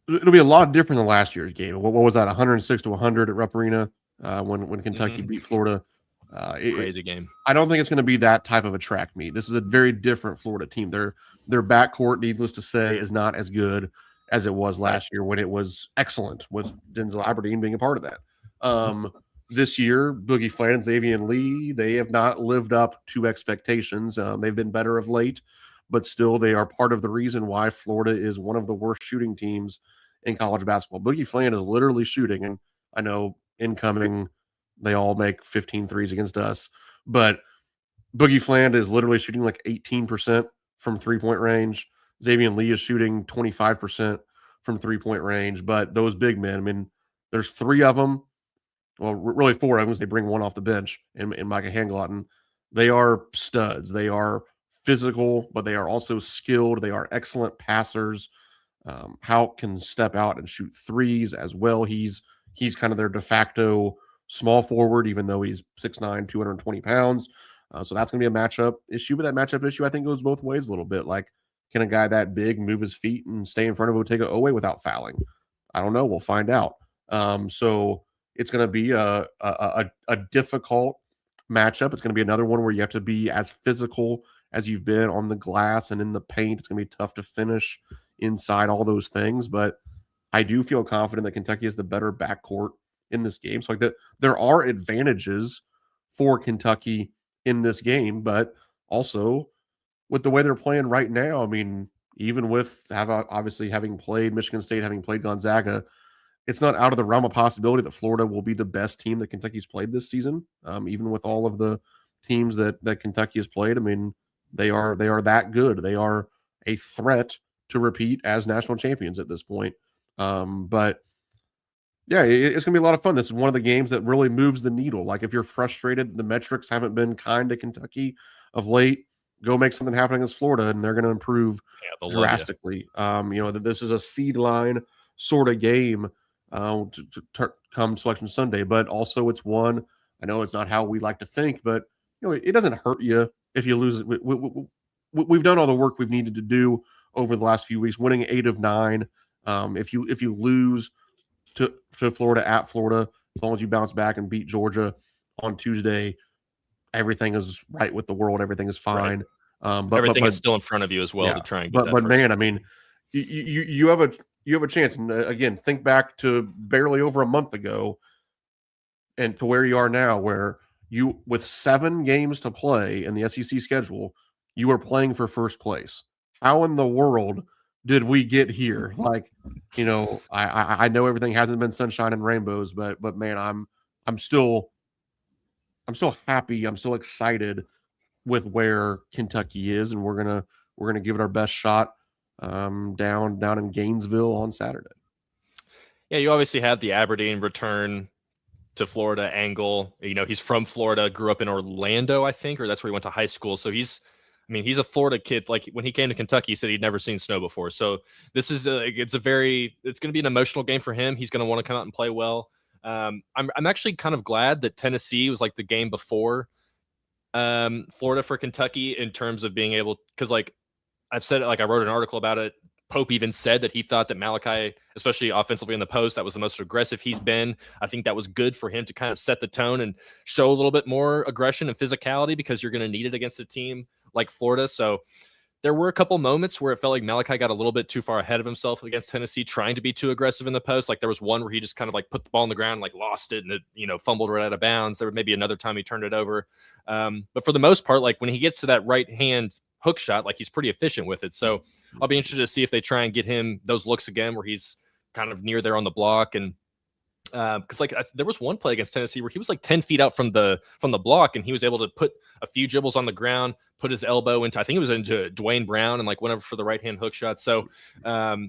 [SPEAKER 2] It'll be a lot different than last year's game. What was that? 106 to 100 at Rupp Arena when Kentucky beat Florida.
[SPEAKER 1] Crazy game.
[SPEAKER 2] I don't think it's going to be that type of a track meet. This is a very different Florida team. Their backcourt, needless to say, is not as good as it was last year when it was excellent with Denzel Aberdeen being a part of that. This year, Boogie Flan and Xavier Lee, they have not lived up to expectations. They've been better of late, but still they are part of the reason why Florida is one of the worst shooting teams in college basketball. Boogie Flan is literally shooting, and I know incoming they all make 15 threes against us, but Boogie Flan is literally shooting like 18% from three-point range. Xavier Lee is shooting 25% from three-point range. But those big men, I mean, there's 3 of them. Well, really 4 of them because they bring one off the bench in Micah Hanglotten. They are studs. They are physical, but they are also skilled. They are excellent passers. Houck can step out and shoot threes as well. He's kind of their de facto small forward, even though he's 6'9", 220 pounds. So that's going to be a matchup issue. But that matchup issue, I think, goes both ways a little bit. Like, can a guy that big move his feet and stay in front of Otega Owe without fouling? I don't know. We'll find out. So it's going to be a difficult matchup. It's going to be another one where you have to be as physical as you've been on the glass and in the paint. It's going to be tough to finish inside all those things. But I do feel confident that Kentucky is the better backcourt in this game. So like that, there are advantages for Kentucky in this game, but also with the way they're playing right now, I mean, even with obviously having played Michigan State, having played Gonzaga, it's not out of the realm of possibility that Florida will be the best team that Kentucky's played this season. Even with all of the teams that Kentucky has played, I mean, they are that good. They are a threat to repeat as national champions at this point. But yeah, it's going to be a lot of fun. This is one of the games that really moves the needle. Like if you're frustrated, the metrics haven't been kind to Kentucky of late, go make something happen against Florida and they're going to improve drastically. This is a seed line sort of game to come Selection Sunday, but also it's one, I know it's not how we like to think, but it doesn't hurt you if you lose. We've done all the work we've needed to do over the last few weeks, winning 8 of 9. If you lose to Florida at Florida, as long as you bounce back and beat Georgia on Tuesday, everything is right with the world. Everything is fine.
[SPEAKER 1] Right. But everything is still in front of you as well to try and get
[SPEAKER 2] but man, I mean, you have a chance. And again, think back to barely over a month ago and to where you are now, where you, with 7 games to play in the SEC schedule, you are playing for first place. How in the world did we get here? Like, I know everything hasn't been sunshine and rainbows, but man, I'm still happy. I'm still excited with where Kentucky is, and we're gonna give it our best shot down in Gainesville on Saturday.
[SPEAKER 1] Yeah, you obviously have the Aberdeen return to Florida angle. He's from Florida, grew up in Orlando, I think, or that's where he went to high school. So he's a Florida kid. Like when he came to Kentucky, he said he'd never seen snow before. So this is it's going to be an emotional game for him. He's going to want to come out and play well. I'm actually kind of glad that Tennessee was like the game before Florida for Kentucky in terms of being able, because like I've said it, like I wrote an article about it. Pope even said that he thought that Malachi, especially offensively in the post, that was the most aggressive he's been. I think that was good for him to kind of set the tone and show a little bit more aggression and physicality because you're going to need it against a team like Florida. So there were a couple moments where it felt like Malachi got a little bit too far ahead of himself against Tennessee, trying to be too aggressive in the post. Like there was one where he just kind of like put the ball on the ground, and like lost it, and it, fumbled right out of bounds. There was maybe another time he turned it over. But for the most part, like when he gets to that right hand hook shot, like he's pretty efficient with it. So I'll be interested to see if they try and get him those looks again where he's kind of near there on the block. And because there was one play against Tennessee where he was like 10 feet out from the block, and he was able to put a few dribbles on the ground, put his elbow into, I think it was into Dwayne Brown, and like went over for the right hand hook shot. So I'd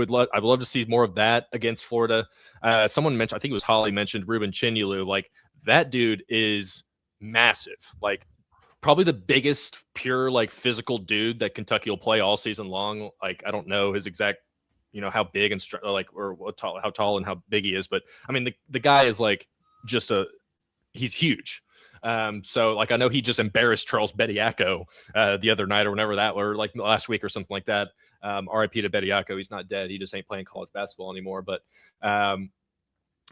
[SPEAKER 1] love to see more of that against Florida. Someone mentioned, I think it was Holly mentioned Ruben Chinyulu. Like that dude is massive. Like probably the biggest pure like physical dude that Kentucky will play all season long. Like I don't know his exact, how big and like or what tall, how tall and how big he is, but I mean the guy is like just he's huge. So like I know he just embarrassed Charles Bediako the other night or whenever that, or like last week or something like that. RIP to Bediako. He's not dead. He just ain't playing college basketball anymore. But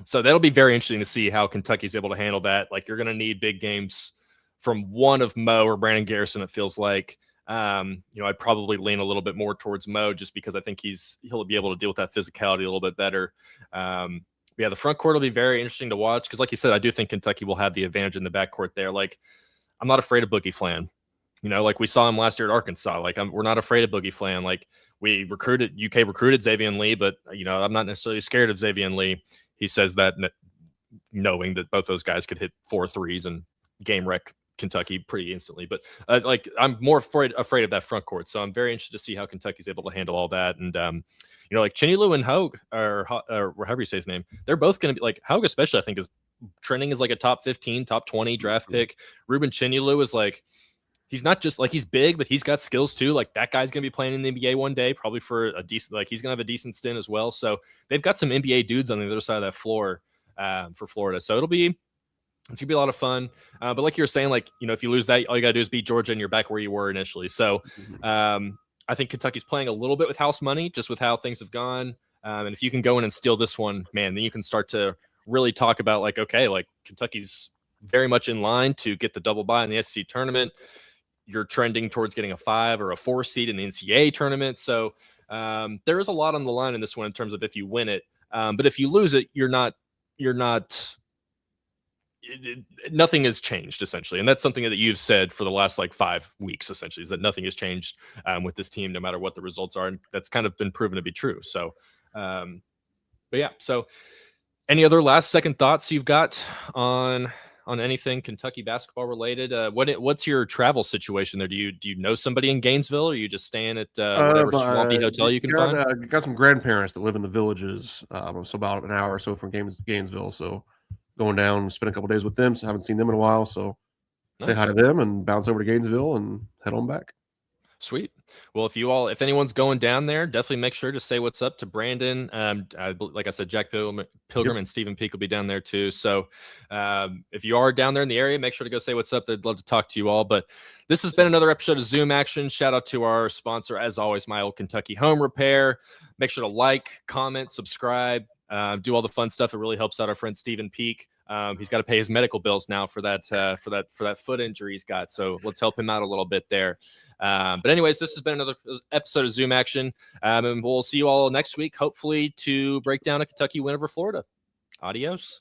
[SPEAKER 1] so that'll be very interesting to see how Kentucky's able to handle that. Like you're going to need big games from one of Mo or Brandon Garrison. It feels like, I'd probably lean a little bit more towards Mo just because I think he'll be able to deal with that physicality a little bit better. Yeah, the front court will be very interesting to watch because, like you said, I do think Kentucky will have the advantage in the backcourt there. Like, I'm not afraid of Boogie Flan. Like we saw him last year at Arkansas. Like, we're not afraid of Boogie Flan. Like, UK recruited Xavier Lee, but, I'm not necessarily scared of Xavier Lee. He says that knowing that both those guys could hit 4 threes and game wreck Kentucky pretty instantly. But I'm more afraid of that front court. So I'm very interested to see how Kentucky's able to handle all that. And like Chinelu and Hogue or however you say his name, they're both going to be like Hogue, especially I think is trending as like a top 15, top 20 draft pick. Ruben Chinelu is like, he's not just like he's big, but he's got skills too. Like that guy's going to be playing in the NBA one day, probably for a decent, like he's going to have a decent stint as well. So they've got some NBA dudes on the other side of that floor for Florida. So it's going to be a lot of fun. But like you were saying, like, if you lose that, all you got to do is beat Georgia and you're back where you were initially. So I think Kentucky's playing a little bit with house money, just with how things have gone. And if you can go in and steal this one, man, then you can start to really talk about like, okay, like Kentucky's very much in line to get the double bye in the SEC tournament. You're trending towards getting a 5 or a 4 seed in the NCAA tournament. So there is a lot on the line in this one in terms of if you win it. But if you lose it, nothing has changed essentially. And that's something that you've said for the last like 5 weeks, essentially, is that nothing has changed with this team, no matter what the results are. And that's kind of been proven to be true. So, but yeah, so any other last second thoughts you've got on anything Kentucky basketball related? What's your travel situation there? Do you know somebody in Gainesville, or are you just staying at whatever swampy hotel you can find?
[SPEAKER 2] Got some grandparents that live in the Villages, so about an hour or so from Gainesville. So going down, spend a couple days with them. So I haven't seen them in a while. So say hi to them and bounce over to Gainesville and head on back.
[SPEAKER 1] Sweet. Well, if anyone's going down there, definitely make sure to say what's up to Brandon. Like I said, Jack Pilgrim and Stephen Peak will be down there too. So if you are down there in the area, make sure to go say what's up. They'd love to talk to you all. But this has been another episode of Zoom Action. Shout out to our sponsor, as always, My Old Kentucky Home Repair. Make sure to like, comment, subscribe, do all the fun stuff. It really helps out our friend Stephen Peak. He's got to pay his medical bills now for that foot injury he's got. So let's help him out a little bit there. But anyways, this has been another episode of Zoom Action. And we'll see you all next week, hopefully to break down a Kentucky win over Florida. Adios.